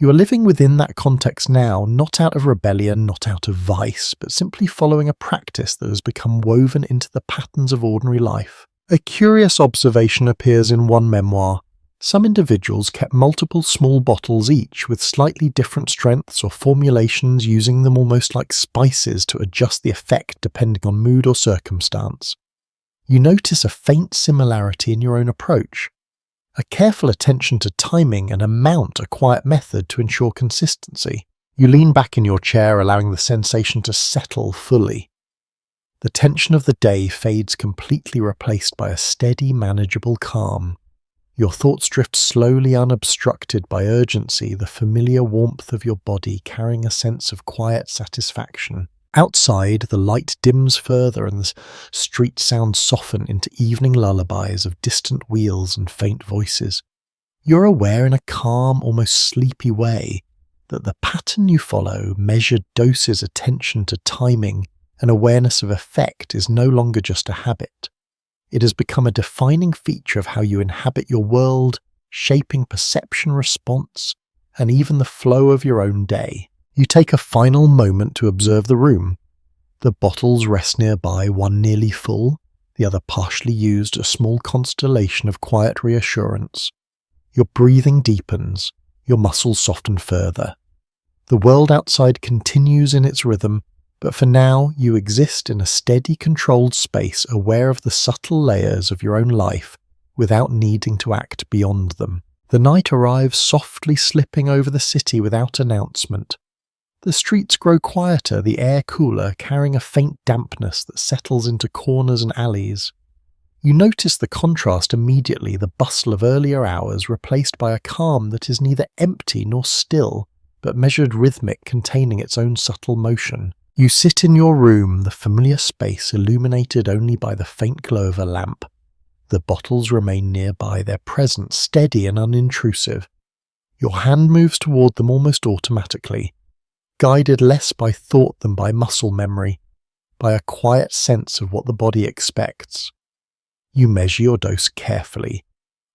A: You are living within that context now, not out of rebellion, not out of vice, but simply following a practice that has become woven into the patterns of ordinary life. A curious observation appears in one memoir. Some individuals kept multiple small bottles each with slightly different strengths or formulations, using them almost like spices to adjust the effect depending on mood or circumstance. You notice a faint similarity in your own approach. A careful attention to timing and amount, a quiet method to ensure consistency. You lean back in your chair, allowing the sensation to settle fully. The tension of the day fades completely, replaced by a steady, manageable calm. Your thoughts drift slowly, unobstructed by urgency, the familiar warmth of your body carrying a sense of quiet satisfaction. Outside, the light dims further and the street sounds soften into evening lullabies of distant wheels and faint voices. You're aware in a calm, almost sleepy way that the pattern you follow, measured doses, attention to timing, and awareness of effect, is no longer just a habit. It has become a defining feature of how you inhabit your world, shaping perception, response, and even the flow of your own day. You take a final moment to observe the room. The bottles rest nearby, one nearly full, the other partially used, a small constellation of quiet reassurance. Your breathing deepens, your muscles soften further. The world outside continues in its rhythm, but for now you exist in a steady, controlled space, aware of the subtle layers of your own life without needing to act beyond them. The night arrives, softly slipping over the city without announcement. The streets grow quieter, the air cooler, carrying a faint dampness that settles into corners and alleys. You notice the contrast immediately, the bustle of earlier hours replaced by a calm that is neither empty nor still, but measured, rhythmic, containing its own subtle motion. You sit in your room, the familiar space illuminated only by the faint glow of a lamp. The bottles remain nearby, their presence steady and unintrusive. Your hand moves toward them almost automatically, guided less by thought than by muscle memory, by a quiet sense of what the body expects. You measure your dose carefully,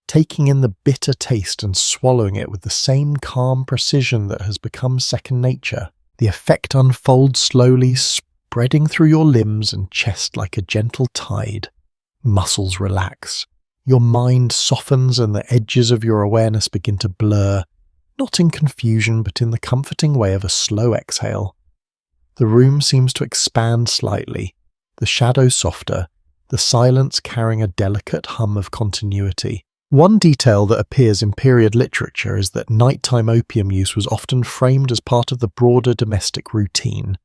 A: taking in the bitter taste and swallowing it with the same calm precision that has become second nature. The effect unfolds slowly, spreading through your limbs and chest like a gentle tide. Muscles relax. Your mind softens and the edges of your awareness begin to blur, not in confusion but in the comforting way of a slow exhale. The room seems to expand slightly, the shadows softer, the silence carrying a delicate hum of continuity. One detail that appears in period literature is that nighttime opium use was often framed as part of the broader domestic routine.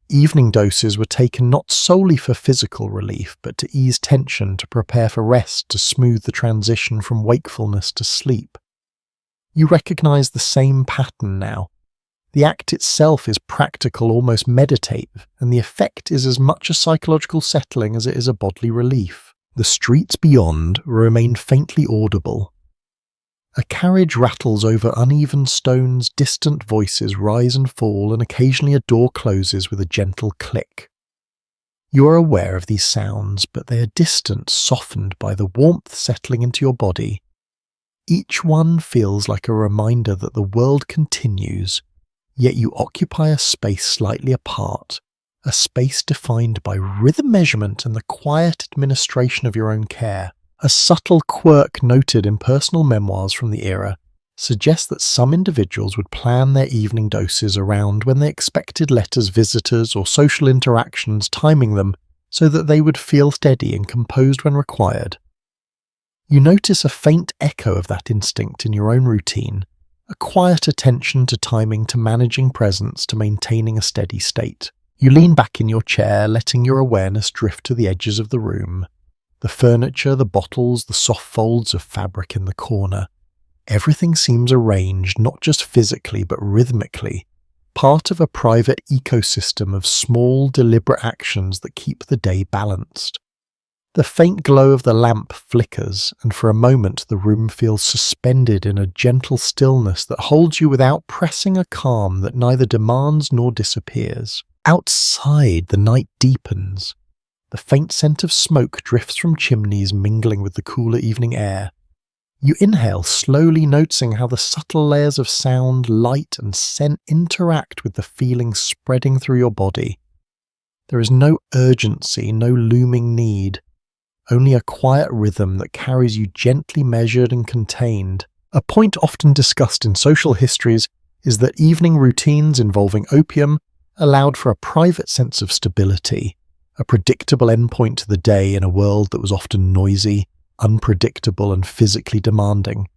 A: Evening doses were taken not solely for physical relief, but to ease tension, to prepare for rest, to smooth the transition from wakefulness to sleep. You recognize the same pattern now. The act itself is practical, almost meditative, and the effect is as much a psychological settling as it is a bodily relief. The streets beyond remain faintly audible. A carriage rattles over uneven stones, distant voices rise and fall, and occasionally a door closes with a gentle click. You are aware of these sounds, but they are distant, softened by the warmth settling into your body. Each one feels like a reminder that the world continues, yet you occupy a space slightly apart, a space defined by rhythm measurement and the quiet administration of your own care. A subtle quirk noted in personal memoirs from the era suggests that some individuals would plan their evening doses around when they expected letters, visitors, or social interactions, timing them so that they would feel steady and composed when required. You notice a faint echo of that instinct in your own routine, a quiet attention to timing, to managing presence, to maintaining a steady state. You lean back in your chair, letting your awareness drift to the edges of the room. The furniture, the bottles, the soft folds of fabric in the corner. Everything seems arranged, not just physically but rhythmically, part of a private ecosystem of small, deliberate actions that keep the day balanced. The faint glow of the lamp flickers, and for a moment the room feels suspended in a gentle stillness that holds you without pressing, a calm that neither demands nor disappears. Outside, the night deepens. The faint scent of smoke drifts from chimneys, mingling with the cooler evening air. You inhale slowly, noticing how the subtle layers of sound, light, and scent interact with the feeling spreading through your body. There is no urgency, no looming need, only a quiet rhythm that carries you gently, measured and contained. A point often discussed in social histories is that evening routines involving opium allowed for a private sense of stability, a predictable endpoint to the day in a world that was often noisy, unpredictable and physically demanding.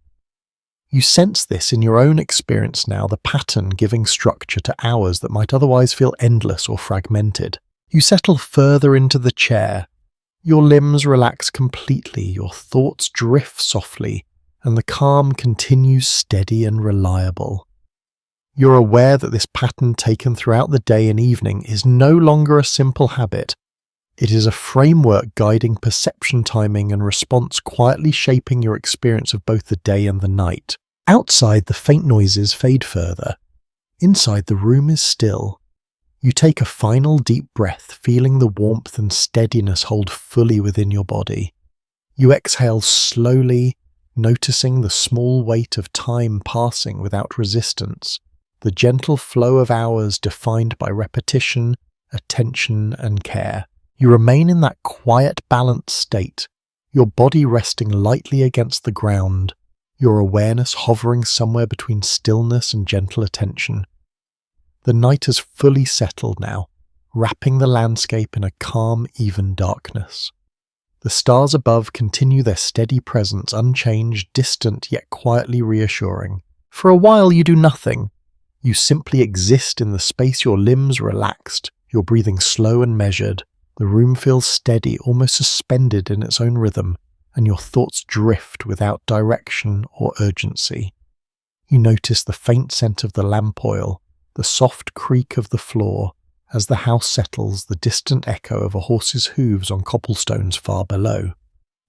A: You sense this in your own experience now, the pattern giving structure to hours that might otherwise feel endless or fragmented. You settle further into the chair. Your limbs relax completely, your thoughts drift softly, and the calm continues steady and reliable. You're aware that this pattern taken throughout the day and evening is no longer a simple habit. It is a framework guiding perception, timing, and response, quietly shaping your experience of both the day and the night. Outside, the faint noises fade further. Inside, the room is still. You take a final deep breath, feeling the warmth and steadiness hold fully within your body. You exhale slowly, noticing the small weight of time passing without resistance, the gentle flow of hours defined by repetition, attention, and care. You remain in that quiet, balanced state, your body resting lightly against the ground, your awareness hovering somewhere between stillness and gentle attention. The night has fully settled now, wrapping the landscape in a calm, even darkness. The stars above continue their steady presence, unchanged, distant, yet quietly reassuring. For a while you do nothing. You simply exist in the space, your limbs relaxed, your breathing slow and measured. The room feels steady, almost suspended in its own rhythm, and your thoughts drift without direction or urgency. You notice the faint scent of the lamp oil, the soft creak of the floor, as the house settles, the distant echo of a horse's hooves on cobblestones far below.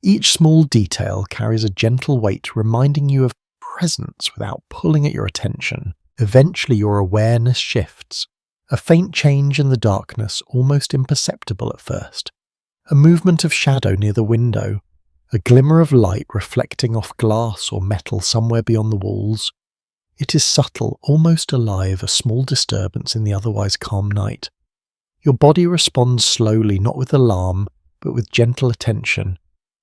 A: Each small detail carries a gentle weight, reminding you of presence without pulling at your attention. Eventually your awareness shifts, a faint change in the darkness, almost imperceptible at first. A movement of shadow near the window, a glimmer of light reflecting off glass or metal somewhere beyond the walls. It is subtle, almost alive, a small disturbance in the otherwise calm night. Your body responds slowly, not with alarm, but with gentle attention.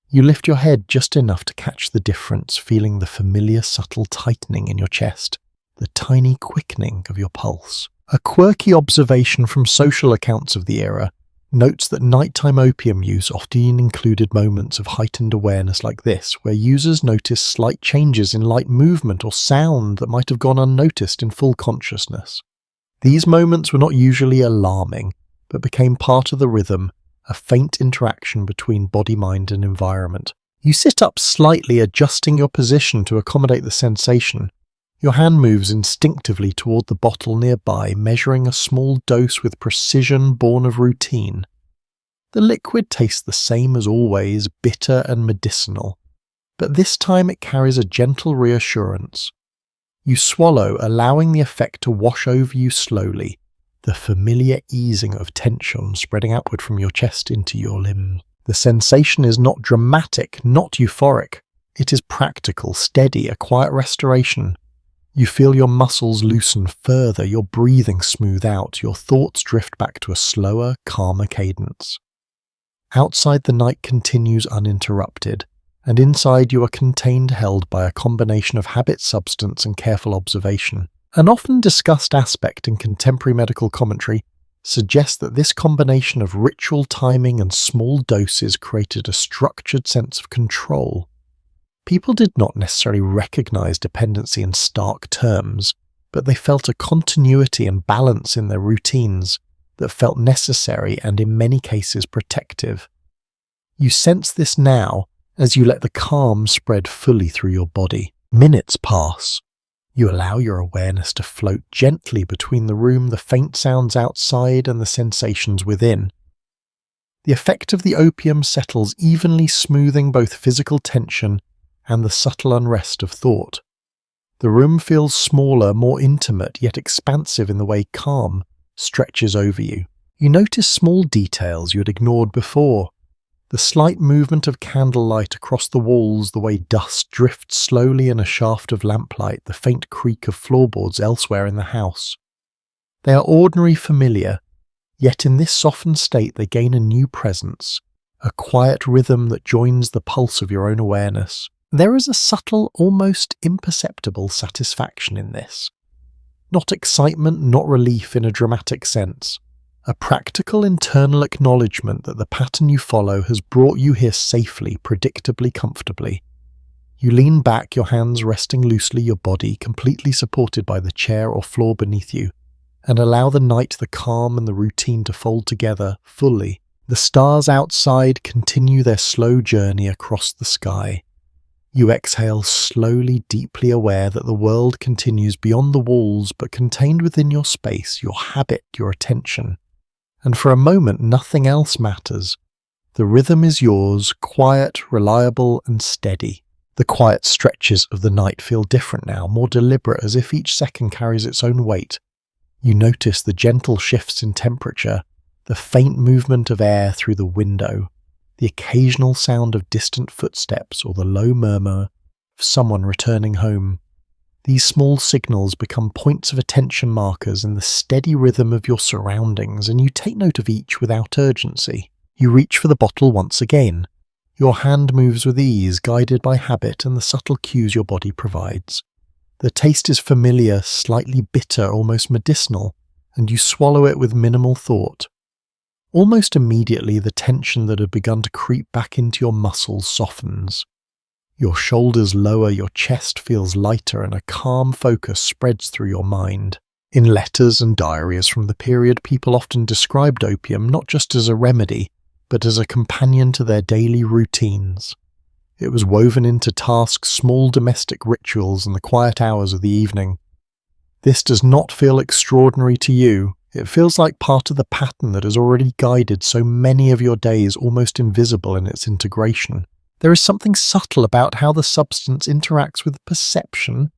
A: You lift your head just enough to catch the difference, feeling the familiar subtle tightening in your chest, the tiny quickening of your pulse. A quirky observation from social accounts of the era notes that nighttime opium use often included moments of heightened awareness like this, where users noticed slight changes in light movement or sound that might have gone unnoticed in full consciousness. These moments were not usually alarming, but became part of the rhythm, a faint interaction between body, mind, and environment. You sit up slightly, adjusting your position to accommodate the sensation. Your hand moves instinctively toward the bottle nearby, measuring a small dose with precision born of routine. The liquid tastes the same as always, bitter and medicinal, but this time it carries a gentle reassurance. You swallow, allowing the effect to wash over you slowly, the familiar easing of tension spreading outward from your chest into your limbs. The sensation is not dramatic, not euphoric. It is practical, steady, a quiet restoration. You feel your muscles loosen further, your breathing smooth out, your thoughts drift back to a slower, calmer cadence. Outside, the night continues uninterrupted, and inside you are contained, held by a combination of habit, substance, and careful observation. An often discussed aspect in contemporary medical commentary suggests that this combination of ritual timing and small doses created a structured sense of control. People did not necessarily recognize dependency in stark terms, but they felt a continuity and balance in their routines that felt necessary and in many cases protective. You sense this now as you let the calm spread fully through your body. Minutes pass. You allow your awareness to float gently between the room, the faint sounds outside, and the sensations within. The effect of the opium settles evenly, smoothing both physical tension and the subtle unrest of thought. The room feels smaller, more intimate, yet expansive in the way calm stretches over you. You notice small details you had ignored before. The slight movement of candlelight across the walls, the way dust drifts slowly in a shaft of lamplight, the faint creak of floorboards elsewhere in the house. They are ordinary, familiar, yet in this softened state they gain a new presence, a quiet rhythm that joins the pulse of your own awareness. There is a subtle, almost imperceptible satisfaction in this. Not excitement, not relief in a dramatic sense. A practical internal acknowledgement that the pattern you follow has brought you here safely, predictably, comfortably. You lean back, your hands resting loosely, your body completely supported by the chair or floor beneath you. and allow the night, the calm and the routine to fold together fully. The stars outside continue their slow journey across the sky. You exhale slowly, deeply aware that the world continues beyond the walls but contained within your space, your habit, your attention. And for a moment, nothing else matters. The rhythm is yours, quiet, reliable, and steady. The quiet stretches of the night feel different now, more deliberate, as if each second carries its own weight. You notice the gentle shifts in temperature, the faint movement of air through the window, the occasional sound of distant footsteps or the low murmur of someone returning home. These small signals become points of attention markers in the steady rhythm of your surroundings, and you take note of each without urgency. You reach for the bottle once again. Your hand moves with ease, guided by habit and the subtle cues your body provides. The taste is familiar, slightly bitter, almost medicinal, and you swallow it with minimal thought. Almost immediately, the tension that had begun to creep back into your muscles softens. Your shoulders lower, your chest feels lighter, and a calm focus spreads through your mind. In letters and diaries from the period, people often described opium not just as a remedy, but as a companion to their daily routines. It was woven into tasks, small domestic rituals, and the quiet hours of the evening. This does not feel extraordinary to you. It feels like part of the pattern that has already guided so many of your days, almost invisible in its integration. There is something subtle about how the substance interacts with perception.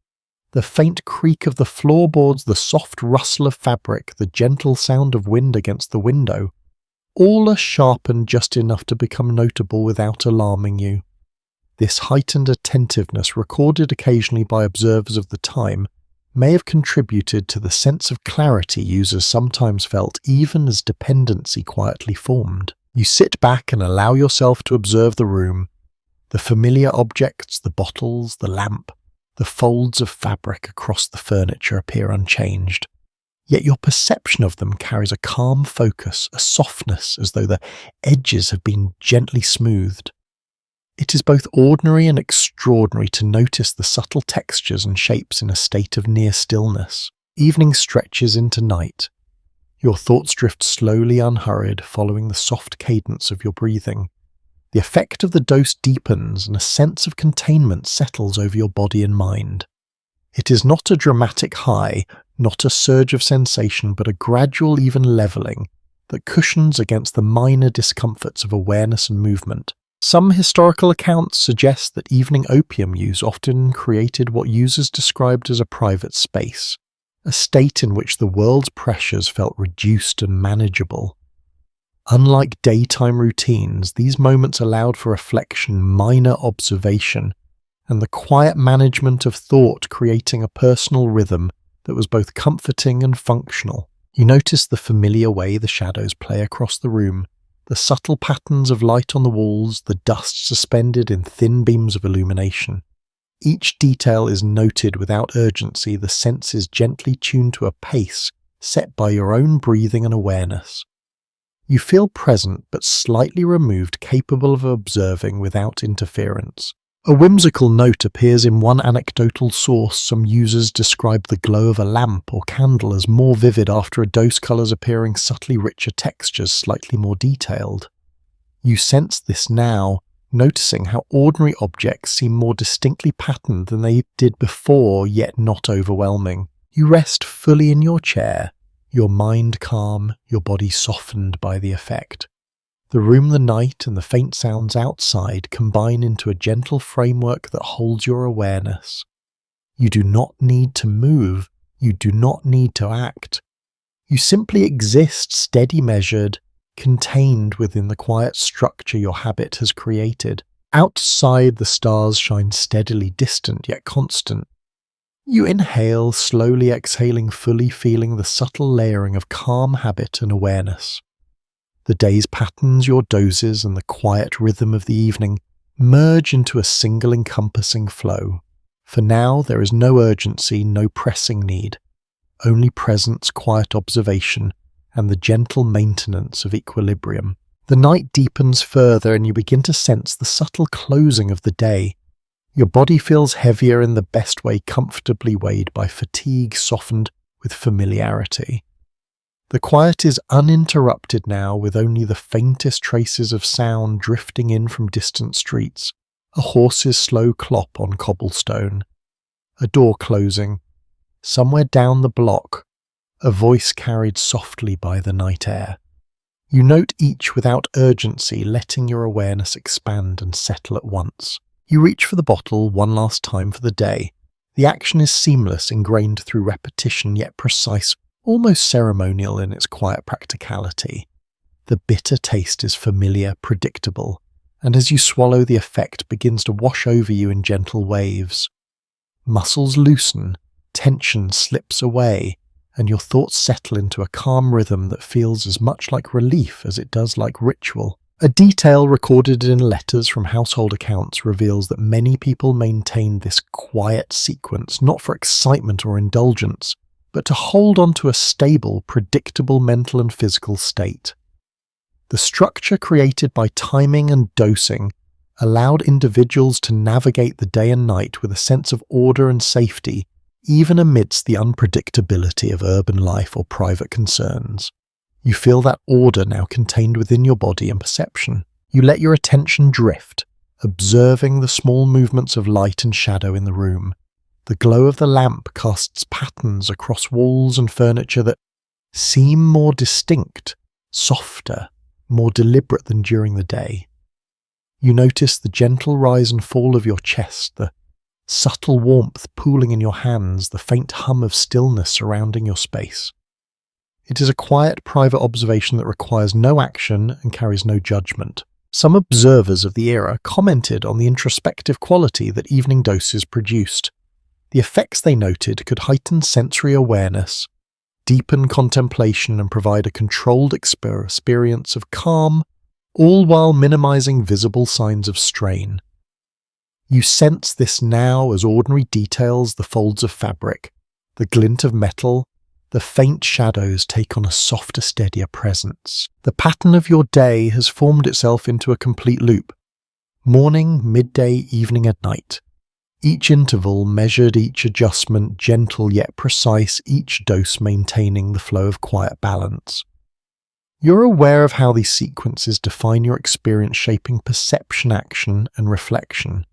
A: The faint creak of the floorboards, the soft rustle of fabric, the gentle sound of wind against the window. All are sharpened just enough to become notable without alarming you. This heightened attentiveness, recorded occasionally by observers of the time, may have contributed to the sense of clarity users sometimes felt even as dependency quietly formed. You sit back and allow yourself to observe the room. The familiar objects, the bottles, the lamp, the folds of fabric across the furniture appear unchanged. Yet your perception of them carries a calm focus, a softness, as though the edges have been gently smoothed. It is both ordinary and extraordinary to notice the subtle textures and shapes in a state of near stillness. Evening stretches into night. Your thoughts drift slowly unhurried, following the soft cadence of your breathing. The effect of the dose deepens, and a sense of containment settles over your body and mind. It is not a dramatic high, not a surge of sensation, but a gradual, even leveling that cushions against the minor discomforts of awareness and movement. Some historical accounts suggest that evening opium use often created what users described as a private space, a state in which the world's pressures felt reduced and manageable. Unlike daytime routines, these moments allowed for reflection, minor observation, and the quiet management of thought, creating a personal rhythm that was both comforting and functional. You notice the familiar way the shadows play across the room, the subtle patterns of light on the walls, the dust suspended in thin beams of illumination. Each detail is noted without urgency, the senses gently tuned to a pace set by your own breathing and awareness. You feel present but slightly removed, capable of observing without interference. A whimsical note appears in one anecdotal source. Some users describe the glow of a lamp or candle as more vivid after a dose, colours appearing subtly richer, textures slightly more detailed. You sense this now, noticing how ordinary objects seem more distinctly patterned than they did before, yet not overwhelming. You rest fully in your chair, your mind calm, your body softened by the effect. The room, the night, and the faint sounds outside combine into a gentle framework that holds your awareness. You do not need to move. You do not need to act. You simply exist, steady, measured, contained within the quiet structure your habit has created. Outside, the stars shine steadily, distant yet constant. You inhale, slowly exhaling fully, feeling the subtle layering of calm habit and awareness. The day's patterns, your doses, and the quiet rhythm of the evening merge into a single encompassing flow. For now, there is no urgency, no pressing need, only presence, quiet observation, and the gentle maintenance of equilibrium. The night deepens further, and you begin to sense the subtle closing of the day. Your body feels heavier in the best way, comfortably weighed by fatigue, softened with familiarity. The quiet is uninterrupted now, with only the faintest traces of sound drifting in from distant streets. A horse's slow clop on cobblestone. A door closing. Somewhere down the block, a voice carried softly by the night air. You note each without urgency, letting your awareness expand and settle at once. You reach for the bottle one last time for the day. The action is seamless, ingrained through repetition, yet precise, almost ceremonial in its quiet practicality. The bitter taste is familiar, predictable, and as you swallow, the effect begins to wash over you in gentle waves. Muscles loosen, tension slips away, and your thoughts settle into a calm rhythm that feels as much like relief as it does like ritual. A detail recorded in letters from household accounts reveals that many people maintain this quiet sequence not for excitement or indulgence, but to hold on to a stable, predictable mental and physical state. The structure created by timing and dosing allowed individuals to navigate the day and night with a sense of order and safety, even amidst the unpredictability of urban life or private concerns. You feel that order now contained within your body and perception. You let your attention drift, observing the small movements of light and shadow in the room. The glow of the lamp casts patterns across walls and furniture that seem more distinct, softer, more deliberate than during the day. You notice the gentle rise and fall of your chest, the subtle warmth pooling in your hands, the faint hum of stillness surrounding your space. It is a quiet, private observation that requires no action and carries no judgment. Some observers of the era commented on the introspective quality that evening doses produced. The effects they noted could heighten sensory awareness, deepen contemplation, and provide a controlled experience of calm, all while minimizing visible signs of strain. You sense this now as ordinary details, the folds of fabric, the glint of metal, the faint shadows take on a softer, steadier presence. The pattern of your day has formed itself into a complete loop. Morning, midday, evening and night. Each interval measured, each adjustment gentle yet precise, each dose maintaining the flow of quiet balance. You're aware of how these sequences define your experience, shaping perception, action, and reflection.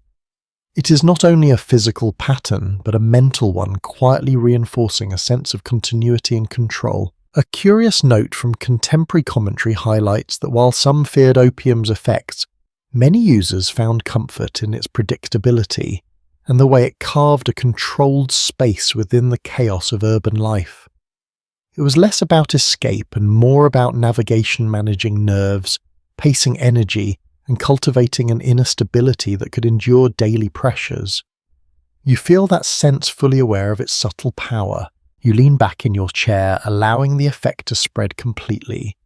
A: It is not only a physical pattern, but a mental one, quietly reinforcing a sense of continuity and control. A curious note from contemporary commentary highlights that while some feared opium's effects, many users found comfort in its predictability and the way it carved a controlled space within the chaos of urban life. It was less about escape and more about navigation, managing nerves, pacing energy, and cultivating an inner stability that could endure daily pressures. You feel that sense, fully aware of its subtle power. You lean back in your chair, allowing the effect to spread completely.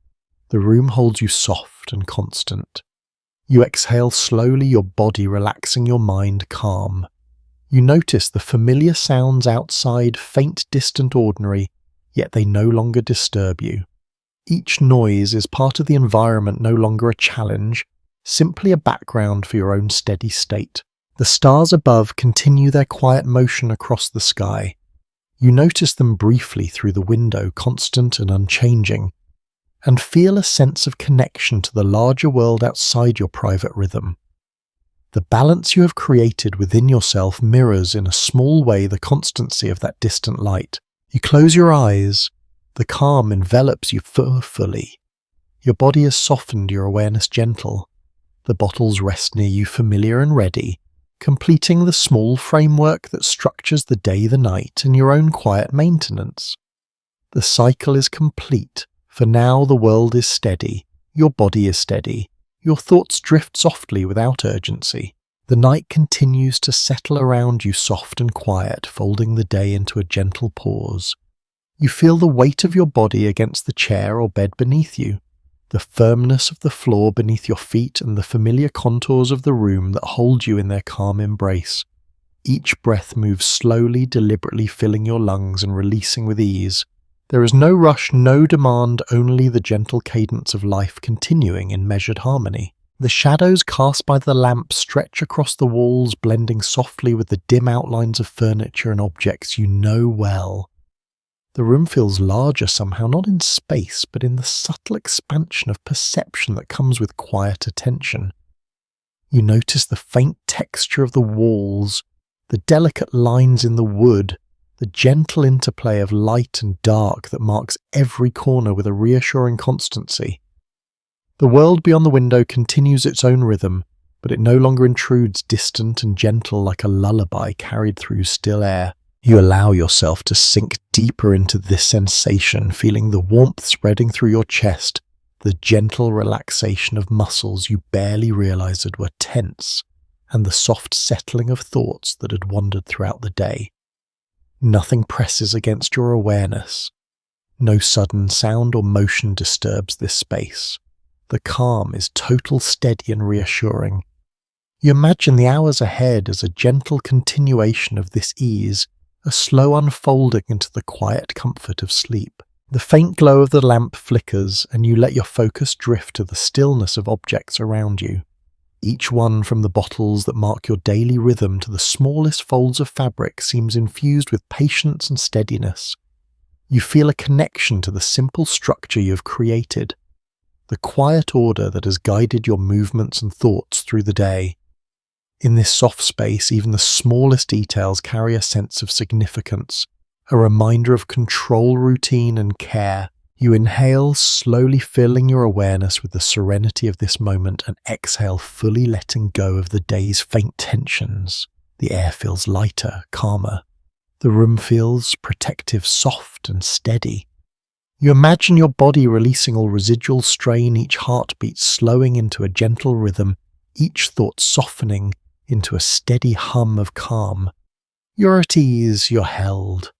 A: The room holds you soft and constant. You exhale slowly, your body relaxing, your mind calm. You notice the familiar sounds outside, faint, distant, ordinary, yet they no longer disturb you. Each noise is part of the environment, no longer a challenge, simply a background for your own steady state. The stars above continue their quiet motion across the sky. You notice them briefly through the window, constant and unchanging, and feel a sense of connection to the larger world outside your private rhythm. The balance you have created within yourself mirrors in a small way the constancy of that distant light. You close your eyes, the calm envelops you fully. Your body is softened, your awareness gentle. The bottles rest near you, familiar and ready, completing the small framework that structures the day, the night, and your own quiet maintenance. The cycle is complete, for now the world is steady, your body is steady, your thoughts drift softly without urgency. The night continues to settle around you, soft and quiet, folding the day into a gentle pause. You feel the weight of your body against the chair or bed beneath you, the firmness of the floor beneath your feet, and the familiar contours of the room that hold you in their calm embrace. Each breath moves slowly, deliberately filling your lungs and releasing with ease. There is no rush, no demand, only the gentle cadence of life continuing in measured harmony. The shadows cast by the lamp stretch across the walls, blending softly with the dim outlines of furniture and objects you know well. The room feels larger somehow, not in space, but in the subtle expansion of perception that comes with quiet attention. You notice the faint texture of the walls, the delicate lines in the wood, the gentle interplay of light and dark that marks every corner with a reassuring constancy. The world beyond the window continues its own rhythm, but it no longer intrudes distant and gentle like a lullaby carried through still air. You allow yourself to sink deeper into this sensation, feeling the warmth spreading through your chest, the gentle relaxation of muscles you barely realized were tense, and the soft settling of thoughts that had wandered throughout the day. Nothing presses against your awareness. No sudden sound or motion disturbs this space. The calm is total, steady and reassuring. You imagine the hours ahead as a gentle continuation of this ease, a slow unfolding into the quiet comfort of sleep. The faint glow of the lamp flickers, and you let your focus drift to the stillness of objects around you. Each one, from the bottles that mark your daily rhythm to the smallest folds of fabric, seems infused with patience and steadiness. You feel a connection to the simple structure you have created, the quiet order that has guided your movements and thoughts through the day. In this soft space, even the smallest details carry a sense of significance, a reminder of control, routine, and care. You inhale, slowly filling your awareness with the serenity of this moment, and exhale, fully letting go of the day's faint tensions. The air feels lighter, calmer. The room feels protective, soft, and steady. You imagine your body releasing all residual strain, each heartbeat slowing into a gentle rhythm, each thought softening into a steady hum of calm. You're at ease, you're held.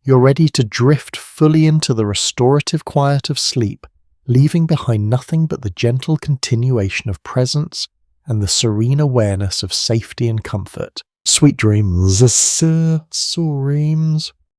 A: You're ready to drift fully into the restorative quiet of sleep, leaving behind nothing but the gentle continuation of presence and the serene awareness of safety and comfort. Sweet dreams, dreams.